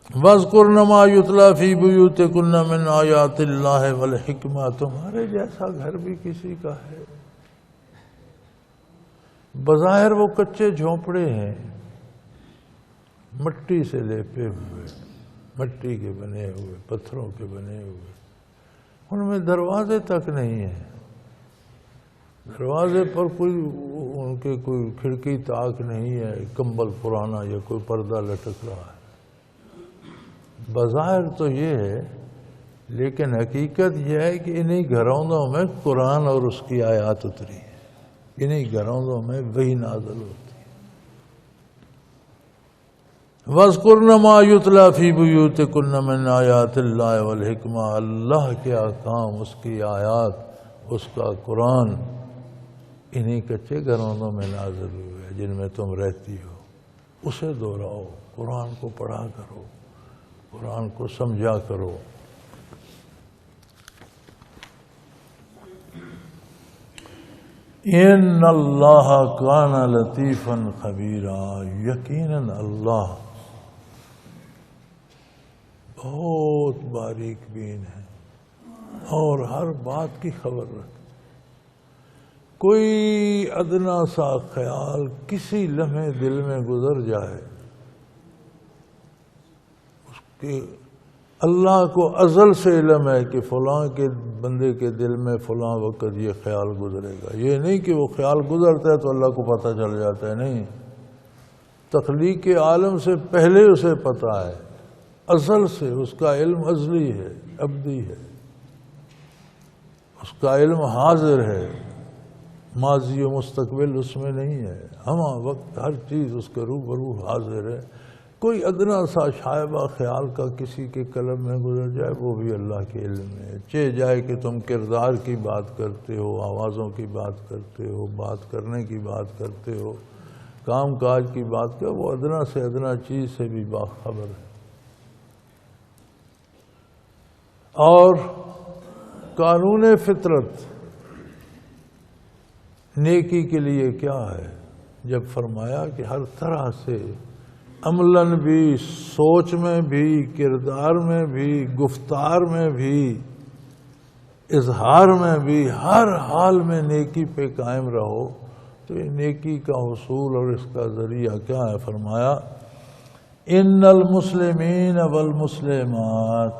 وَاذْكُرْنَ مَا يُتْلَى فِي بُيُوتِكُنَّ مِنْ آيَاتِ اللَّهِ وَالْحِكْمَةِ۔ تمہارے جیسا گھر بھی کسی کا ہے؟ بظاہر وہ کچے جھونپڑے ہیں، مٹی سے لیپے ہوئے، مٹی کے بنے ہوئے، پتھروں کے بنے ہوئے، ان میں دروازے تک نہیں ہیں، دروازے پر کوئی ان کے کوئی کھڑکی تاک نہیں ہے، کمبل پرانا یا کوئی پردہ لٹک رہا ہے۔ بظاہر تو یہ ہے، لیکن حقیقت یہ ہے کہ انہی گھروں میں قرآن اور اس کی آیات اتری ہیں، انہی گھروں میں وحی نازل ہوتی ہے۔ وَاذْكُرْنَ مَا يُتْلَى فِي بُيُوتِكُنَّ مِنْ آيَاتِ اللَّهِ وَالْحِكْمَةِ۔ اللہ کے احکام، اس کی آیات، اس کا قرآن انہی کچے گھروں میں نازل ہوئے جن میں تم رہتی ہو۔ اسے دہراؤ، قرآن کو پڑھا کرو، قرآن کو سمجھا کرو۔ ان اللہ کان لطیفا خبیرا، یقیناً اللہ بہت باریک بین ہے اور ہر بات کی خبر رکھتا۔ کوئی ادنا سا خیال کسی لمحے دل میں گزر جائے، اس کے اللہ کو ازل سے علم ہے کہ فلاں کے بندے کے دل میں فلاں وقت یہ خیال گزرے گا۔ یہ نہیں کہ وہ خیال گزرتا ہے تو اللہ کو پتہ چل جاتا ہے، نہیں، تخلیق کے عالم سے پہلے اسے پتہ ہے، ازل سے اس کا علم ازلی ہے، ابدی ہے، اس کا علم حاضر ہے، ماضی و مستقبل اس میں نہیں ہے، ہمہ وقت ہر چیز اس کے روبرو حاضر ہے۔ کوئی ادنا سا شائبہ خیال کا کسی کے قلب میں گزر جائے وہ بھی اللہ کے علم میں ہے۔ چہ جائے کہ تم کردار کی بات کرتے ہو، آوازوں کی بات کرتے ہو، بات کرنے کی بات کرتے ہو، کام کاج کی بات کرتے ہو، وہ ادنا سے ادنا چیز سے بھی باخبر ہے۔ اور قانون فطرت نیکی کے لیے کیا ہے؟ جب فرمایا کہ ہر طرح سے عملاً بھی، سوچ میں بھی، کردار میں بھی، گفتار میں بھی، اظہار میں بھی، ہر حال میں نیکی پہ قائم رہو، تو یہ نیکی کا حصول اور اس کا ذریعہ کیا ہے؟ فرمایا ان المسلمین والمسلمات،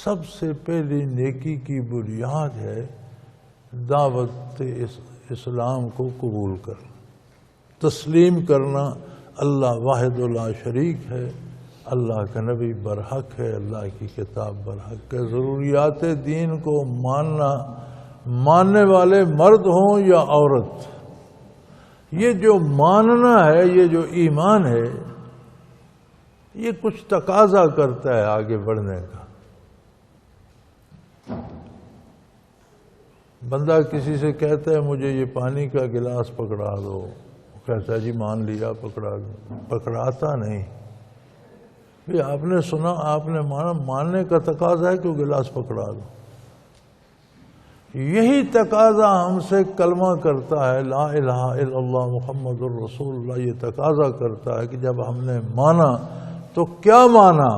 سب سے پہلی نیکی کی بنیاد ہے دعوت اسلام کو قبول کرنا، تسلیم کرنا اللہ واحد لا شریک ہے، اللہ کا نبی برحق ہے، اللہ کی کتاب برحق ہے، ضروریات دین کو ماننا، ماننے والے مرد ہوں یا عورت، یہ جو ماننا ہے، یہ جو ایمان ہے، یہ کچھ تقاضا کرتا ہے آگے بڑھنے کا۔ بندہ کسی سے کہتا ہے مجھے یہ پانی کا گلاس پکڑا دو، کہتا ہے جی مان لیا، پکڑا دو، پکڑاتا نہیں۔ بھی آپ نے سنا، آپ نے مانا، ماننے کا تقاضا ہے کہ وہ گلاس پکڑا دو۔ یہی تقاضا ہم سے کلمہ کرتا ہے، لا الہ الا اللہ محمد الرسول اللہ، یہ تقاضا کرتا ہے کہ جب ہم نے مانا تو کیا مانا؟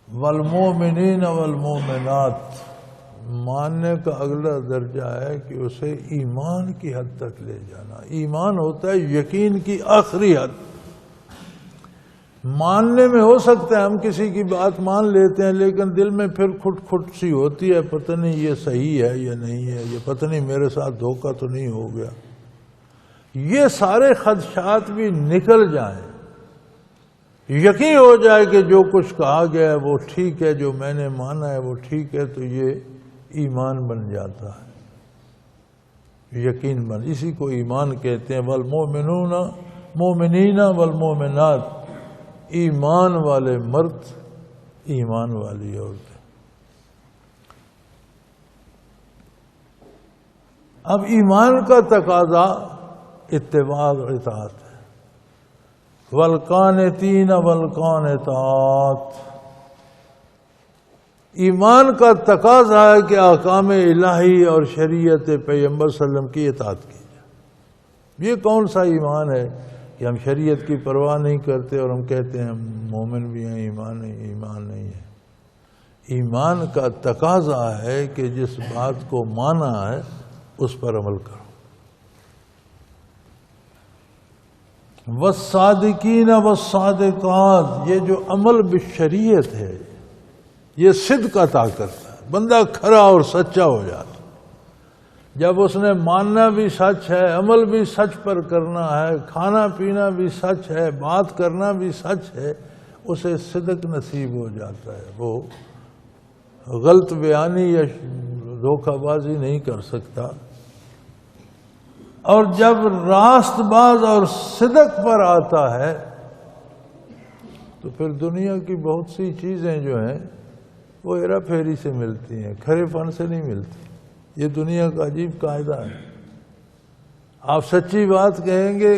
والمومنین والمومنات، ماننے کا اگلا درجہ ہے کہ اسے ایمان کی حد تک لے جانا۔ ایمان ہوتا ہے یقین کی آخری حد۔ ماننے میں ہو سکتا ہے ہم کسی کی بات مان لیتے ہیں، لیکن دل میں پھر کھٹ کھٹ سی ہوتی ہے، پتہ نہیں یہ صحیح ہے یا نہیں ہے، یہ پتہ نہیں میرے ساتھ دھوکہ تو نہیں ہو گیا۔ یہ سارے خدشات بھی نکل جائیں، یقین ہو جائے کہ جو کچھ کہا گیا ہے وہ ٹھیک ہے، جو میں نے مانا ہے وہ ٹھیک ہے، تو یہ ایمان بن جاتا ہے، یقین بن، اسی کو ایمان کہتے ہیں۔ والمومنون مومنین والمومنات، ایمان والے مرد، ایمان والی عورتیں۔ اب ایمان کا تقاضا اتباع اور اطاعت ہے۔ والقانتین والقانتات، ایمان کا تقاضا ہے کہ احکام الہی اور شریعت پیغمبر صلی اللہ علیہ وسلم کی اطاعت کی جائے۔ یہ کون سا ایمان ہے کہ ہم شریعت کی پرواہ نہیں کرتے اور ہم کہتے ہیں ہم مومن بھی ہیں، ایمان نہیں ہے۔ ایمان کا تقاضا ہے کہ جس بات کو مانا ہے اس پر عمل کرو۔ والصادقین والصادقات، یہ جو عمل بالشریعت ہے یہ صدق عطا کرتا ہے، بندہ کھرا اور سچا ہو جاتا۔ جب اس نے ماننا بھی سچ ہے، عمل بھی سچ پر کرنا ہے، کھانا پینا بھی سچ ہے، بات کرنا بھی سچ ہے، اسے صدق نصیب ہو جاتا ہے، وہ غلط بیانی یا دھوکہ بازی نہیں کر سکتا۔ اور جب راست باز اور صدق پر آتا ہے تو پھر دنیا کی بہت سی چیزیں جو ہیں وہ ہیرا پھیری سے ملتی ہیں، کھرے پن سے نہیں ملتی۔ یہ دنیا کا عجیب قاعدہ ہے۔ آپ سچی بات کہیں گے،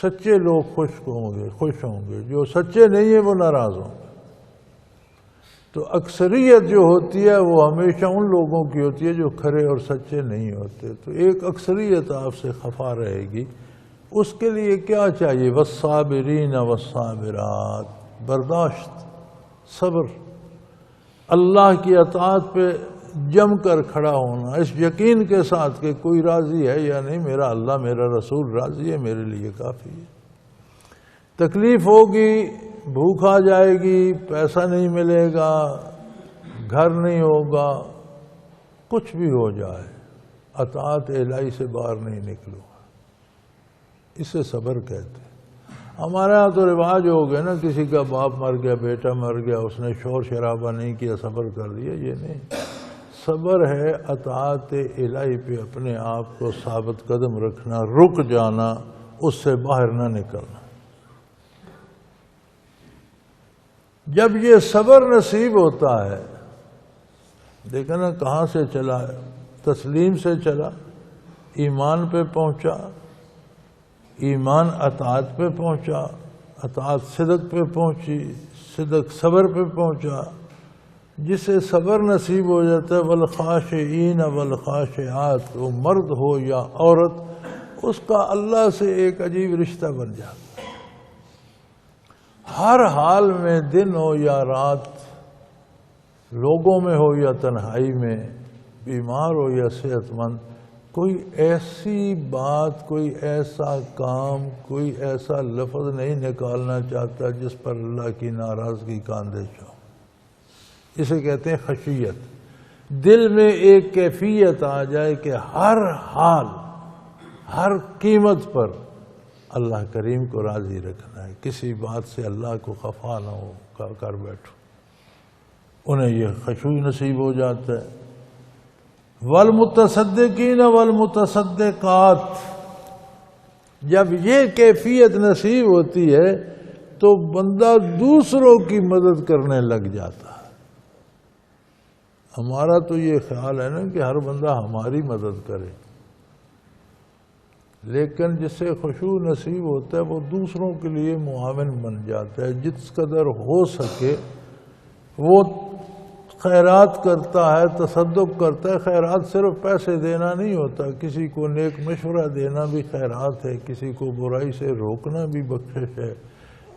سچے لوگ خوش ہوں گے، جو سچے نہیں ہیں وہ ناراض ہوں گے۔ تو اکثریت جو ہوتی ہے وہ ہمیشہ ان لوگوں کی ہوتی ہے جو کھرے اور سچے نہیں ہوتے. تو ایک اکثریت آپ سے خفا رہے گی. اس کے لیے کیا چاہیے؟ والصابرین والصابرات، برداشت، صبر، اللہ کی اطاعت پہ جم کر کھڑا ہونا اس یقین کے ساتھ کہ کوئی راضی ہے یا نہیں، میرا اللہ میرا رسول راضی ہے، میرے لیے کافی ہے. تکلیف ہوگی، بھوک آ جائے گی، پیسہ نہیں ملے گا، گھر نہیں ہوگا، کچھ بھی ہو جائے، اطاعت الہی سے باہر نہیں نکلو گا. اسے صبر کہتے ہیں. ہمارے ہاں تو رواج ہو گیا نا، کسی کا باپ مر گیا، بیٹا مر گیا، اس نے شور شرابہ نہیں کیا، صبر کر دیا. یہ نہیں. صبر ہے اطاعت الہی پہ اپنے آپ کو ثابت قدم رکھنا، رک جانا، اس سے باہر نہ نکلنا. جب یہ صبر نصیب ہوتا ہے، دیکھا نا کہاں سے چلا ہے؟ تسلیم سے چلا، ایمان پہ پہنچا، ایمان اطاعت پہ پہنچا، اطاعت صدق پہ پہنچی، صدق صبر پہ پہنچا. جسے صبر نصیب ہو جاتا ہے، والخاشعین والخاشعات، وہ مرد ہو یا عورت، اس کا اللہ سے ایک عجیب رشتہ بن جاتا ہے. ہر حال میں، دن ہو یا رات، لوگوں میں ہو یا تنہائی میں، بیمار ہو یا صحت مند، کوئی ایسی بات، کوئی ایسا کام، کوئی ایسا لفظ نہیں نکالنا چاہتا جس پر اللہ کی ناراضگی کا اندیشہ ہو. اسے کہتے ہیں خشیت. دل میں ایک کیفیت آ جائے کہ ہر حال، ہر قیمت پر اللہ کریم کو راضی رکھنا ہے، کسی بات سے اللہ کو خفا نہ ہو کر بیٹھو. انہیں یہ خشوع نصیب ہو جاتا ہے. والمتصدقین والمتصدقات، جب یہ کیفیت نصیب ہوتی ہے تو بندہ دوسروں کی مدد کرنے لگ جاتا ہے. ہمارا تو یہ خیال ہے نا کہ ہر بندہ ہماری مدد کرے، لیکن جس سے خشوع نصیب ہوتا ہے وہ دوسروں کے لیے معاون بن جاتا ہے. جس قدر ہو سکے وہ خیرات کرتا ہے، تصدق کرتا ہے. خیرات صرف پیسے دینا نہیں ہوتا، کسی کو نیک مشورہ دینا بھی خیرات ہے، کسی کو برائی سے روکنا بھی بخشش ہے،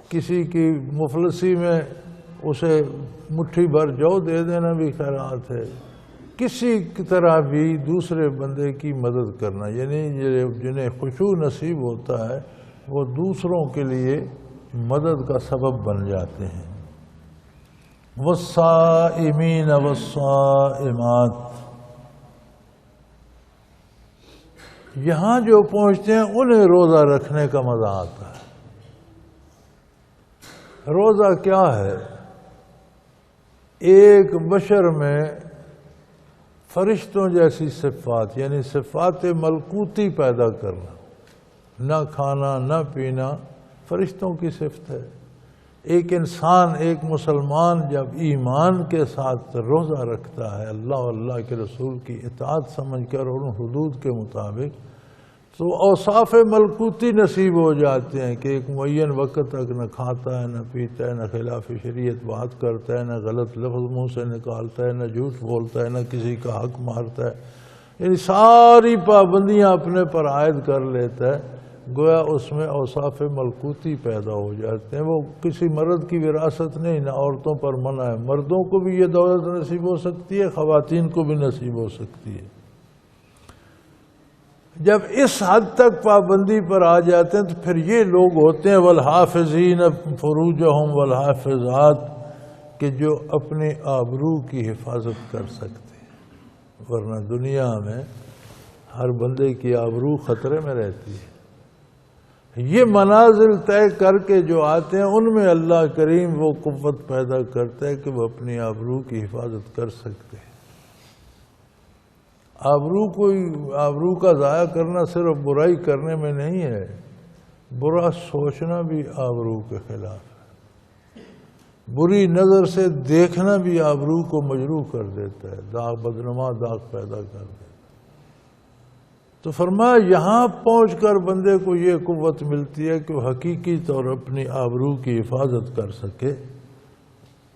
کسی کی مفلسی میں اسے مٹھی بھر جو دے دینا بھی خیرات ہے. کسی کی طرح بھی دوسرے بندے کی مدد کرنا، یعنی جنہیں خشوع نصیب ہوتا ہے وہ دوسروں کے لیے مدد کا سبب بن جاتے ہیں. والصائمین والصائمات، یہاں جو پہنچتے ہیں انہیں روزہ رکھنے کا مزہ آتا ہے. روزہ کیا ہے؟ ایک بشر میں فرشتوں جیسی صفات، یعنی صفات ملکوتی پیدا کرنا. نہ کھانا نہ پینا فرشتوں کی صفت ہے. ایک انسان، ایک مسلمان جب ایمان کے ساتھ روزہ رکھتا ہے، اللہ اور اللہ کے رسول کی اطاعت سمجھ کر اور ان حدود کے مطابق، تو اوصاف ملکوتی نصیب ہو جاتے ہیں کہ ایک معین وقت تک نہ کھاتا ہے، نہ پیتا ہے، نہ خلاف شریعت بات کرتا ہے، نہ غلط لفظ منہ سے نکالتا ہے، نہ جھوٹ بولتا ہے، نہ کسی کا حق مارتا ہے. یعنی ساری پابندیاں اپنے پر عائد کر لیتا ہے. گویا اس میں اوصاف ملکوتی پیدا ہو جاتے ہیں. وہ کسی مرد کی وراثت نہیں، نہ عورتوں پر منع ہے. مردوں کو بھی یہ دولت نصیب ہو سکتی ہے، خواتین کو بھی نصیب ہو سکتی ہے. جب اس حد تک پابندی پر آ جاتے ہیں تو پھر یہ لوگ ہوتے ہیں والحافظین فروجہم والحافظات، کہ جو اپنے آبرو کی حفاظت کر سکتے ہیں. ورنہ دنیا میں ہر بندے کی آبرو خطرے میں رہتی ہے. یہ منازل طے کر کے جو آتے ہیں ان میں اللہ کریم وہ قوت پیدا کرتا ہے کہ وہ اپنی آبرو کی حفاظت کر سکتے ہیں. آبرو کا ضائع کرنا صرف برائی کرنے میں نہیں ہے، برا سوچنا بھی آبرو کے خلاف ہے. بری نظر سے دیکھنا بھی آبرو کو مجروح کر دیتا ہے، داغ بدنما داغ پیدا کر دیتا ہے. تو فرمایا یہاں پہنچ کر بندے کو یہ قوت ملتی ہے کہ وہ حقیقی طور اپنی آبرو کی حفاظت کر سکے.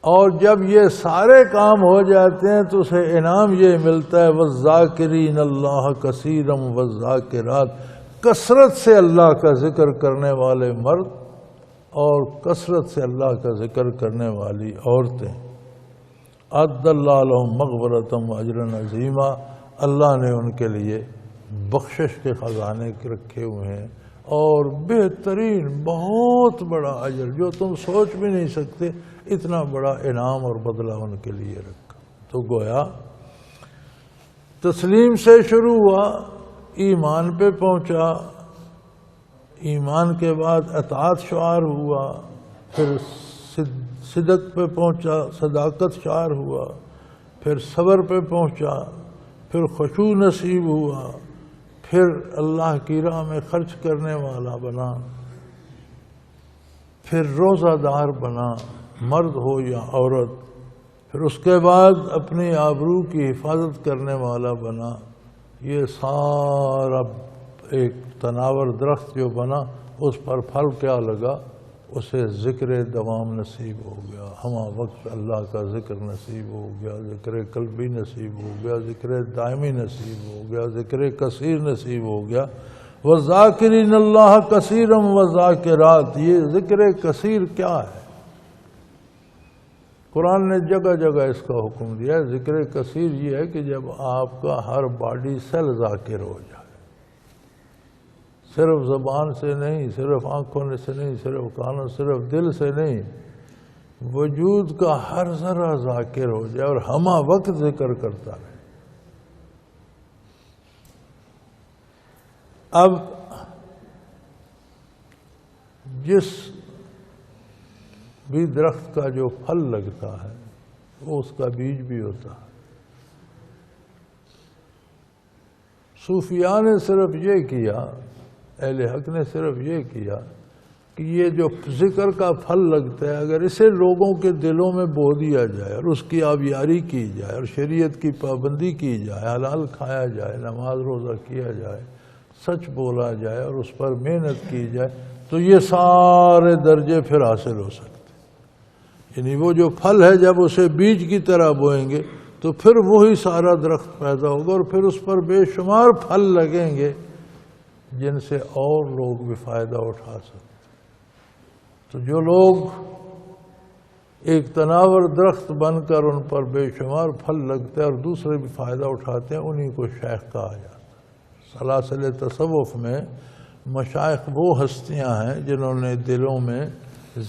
اور جب یہ سارے کام ہو جاتے ہیں تو اسے انعام یہ ملتا ہے وَالذَّاكِرِينَ اللَّهَ كَثِيرًا وَالذَّاكِرَاتِ، کثرت سے اللہ کا ذکر کرنے والے مرد اور کثرت سے اللہ کا ذکر کرنے والی عورتیں. اعد اللہ لہم مغفرۃ واجرا عظیما، اللہ نے ان کے لیے بخشش کے خزانے رکھے ہوئے ہیں اور بہترین بہت بڑا اجر جو تم سوچ بھی نہیں سکتے، اتنا بڑا انعام اور بدلہ ان کے لیے رکھا. تو گویا تسلیم سے شروع ہوا، ایمان پہ پہنچا، ایمان کے بعد اطاعت شعار ہوا، پھر صدق پہ پہنچا، صداقت شعار ہوا، پھر صبر پہ پہنچا، پھر خشوع نصیب ہوا، پھر اللہ کی راہ میں خرچ کرنے والا بنا، پھر روزہ دار بنا، مرد ہو یا عورت، پھر اس کے بعد اپنی آبرو کی حفاظت کرنے والا بنا. یہ سارا ایک تناور درخت جو بنا، اس پر پھل کیا لگا؟ اسے ذکر دوام نصیب ہو گیا، ہمہ وقت اللہ کا ذکر نصیب ہو گیا، ذکر قلبی نصیب ہو گیا، ذکر دائمی نصیب ہو گیا، ذکر کثیر نصیب ہو گیا. وَالذَّاكِرِينَ اللَّهَ كَثِيرًا وَالذَّاكِرَاتِ، یہ ذکر کثیر کیا ہے؟ قرآن نے جگہ جگہ اس کا حکم دیا ہے. ذکر کثیر یہ ہے کہ جب آپ کا ہر باڈی سیل ذاکر ہو جائے، صرف زبان سے نہیں، صرف آنکھوں سے نہیں، صرف کانوں، صرف دل سے نہیں، وجود کا ہر ذرہ ذاکر ہو جائے اور ہمہ وقت ذکر کرتا رہے. اب جس بھی درخت کا جو پھل لگتا ہے وہ اس کا بیج بھی ہوتا ہے. صوفیاء نے صرف یہ کیا، اہل حق نے صرف یہ کیا کہ یہ جو ذکر کا پھل لگتا ہے اگر اسے لوگوں کے دلوں میں بو دیا جائے اور اس کی آبیاری کی جائے اور شریعت کی پابندی کی جائے، حلال کھایا جائے، نماز روزہ کیا جائے، سچ بولا جائے اور اس پر محنت کی جائے، تو یہ سارے درجے پھر حاصل ہو سکتے. یعنی وہ جو پھل ہے جب اسے بیج کی طرح بوئیں گے تو پھر وہی سارا درخت پیدا ہوگا اور پھر اس پر بے شمار پھل لگیں گے جن سے اور لوگ بھی فائدہ اٹھا سکتے. تو جو لوگ ایک تناور درخت بن کر ان پر بے شمار پھل لگتے ہیں اور دوسرے بھی فائدہ اٹھاتے ہیں، انہی کو شیخ کہا جاتا ہے. سلاسل تصوف میں مشائخ وہ ہستیاں ہیں جنہوں نے دلوں میں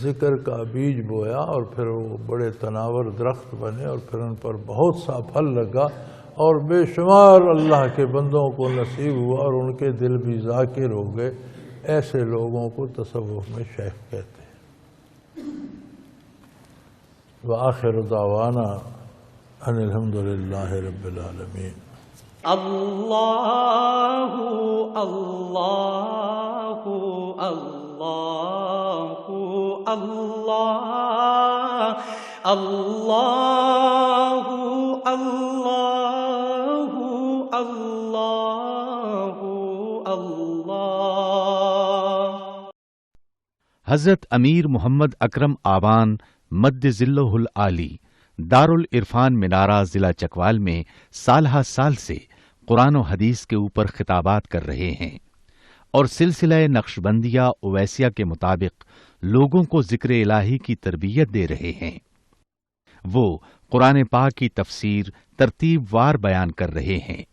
ذکر کا بیج بویا اور پھر وہ بڑے تناور درخت بنے اور پھر ان پر بہت سا پھل لگا اور بے شمار اللہ کے بندوں کو نصیب ہوا اور ان کے دل بھی ذاکر ہو گئے. ایسے لوگوں کو تصوف میں شیخ کہتے ہیں. وآخر دعوانا ان الحمد للہ رب العالمین. اللہ اللہ اللہ اللہ اللہ اللہ اللہ اللہ. حضرت امیر محمد اکرم آوان مد ذلہ العالی دارالعرفان منارہ ضلع چکوال میں سالہ سال سے قرآن و حدیث کے اوپر خطابات کر رہے ہیں اور سلسلہ نقشبندیہ اویسیہ کے مطابق لوگوں کو ذکر الہی کی تربیت دے رہے ہیں. وہ قرآن پاک کی تفسیر ترتیب وار بیان کر رہے ہیں.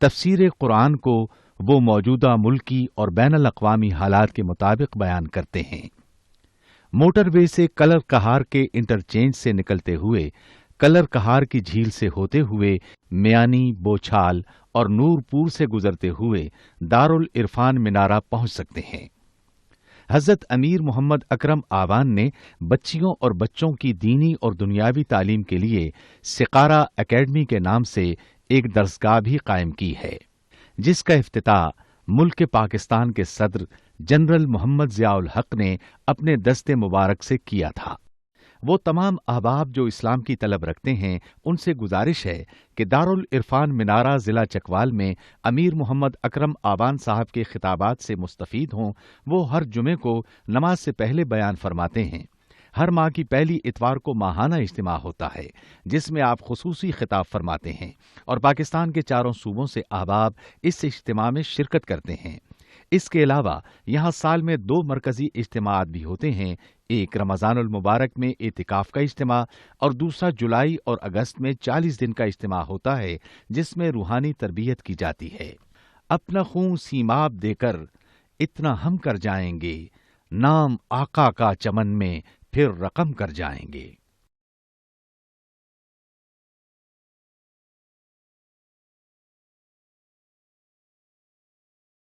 تفسیر قرآن کو وہ موجودہ ملکی اور بین الاقوامی حالات کے مطابق بیان کرتے ہیں. موٹر وے سے کلر کہار کے انٹرچینج سے نکلتے ہوئے کلر کہار کی جھیل سے ہوتے ہوئے میانی، بوچھال اور نور پور سے گزرتے ہوئے دارالعرفان منارہ پہنچ سکتے ہیں. حضرت امیر محمد اکرم آوان نے بچیوں اور بچوں کی دینی اور دنیاوی تعلیم کے لیے سقارہ اکیڈمی کے نام سے ایک درسگاہ بھی قائم کی ہے، جس کا افتتاح ملک پاکستان کے صدر جنرل محمد ضیاء الحق نے اپنے دست مبارک سے کیا تھا. وہ تمام احباب جو اسلام کی طلب رکھتے ہیں ان سے گزارش ہے کہ دارالعرفان منارہ ضلع چکوال میں امیر محمد اکرم آوان صاحب کے خطابات سے مستفید ہوں. وہ ہر جمعے کو نماز سے پہلے بیان فرماتے ہیں. ہر ماہ کی پہلی اتوار کو ماہانہ اجتماع ہوتا ہے جس میں آپ خصوصی خطاب فرماتے ہیں اور پاکستان کے چاروں صوبوں سے احباب اس اجتماع میں شرکت کرتے ہیں۔ اس کے علاوہ یہاں سال میں 2 مرکزی اجتماعات بھی ہوتے ہیں، ایک رمضان المبارک میں اعتکاف کا اجتماع اور دوسرا جولائی اور اگست میں 40 دن کا اجتماع ہوتا ہے جس میں روحانی تربیت کی جاتی ہے۔ اپنا خون سیماب دے کر اتنا ہم کر جائیں گے، نام آقا کا چمن میں پھر رقم کر جائیں گے۔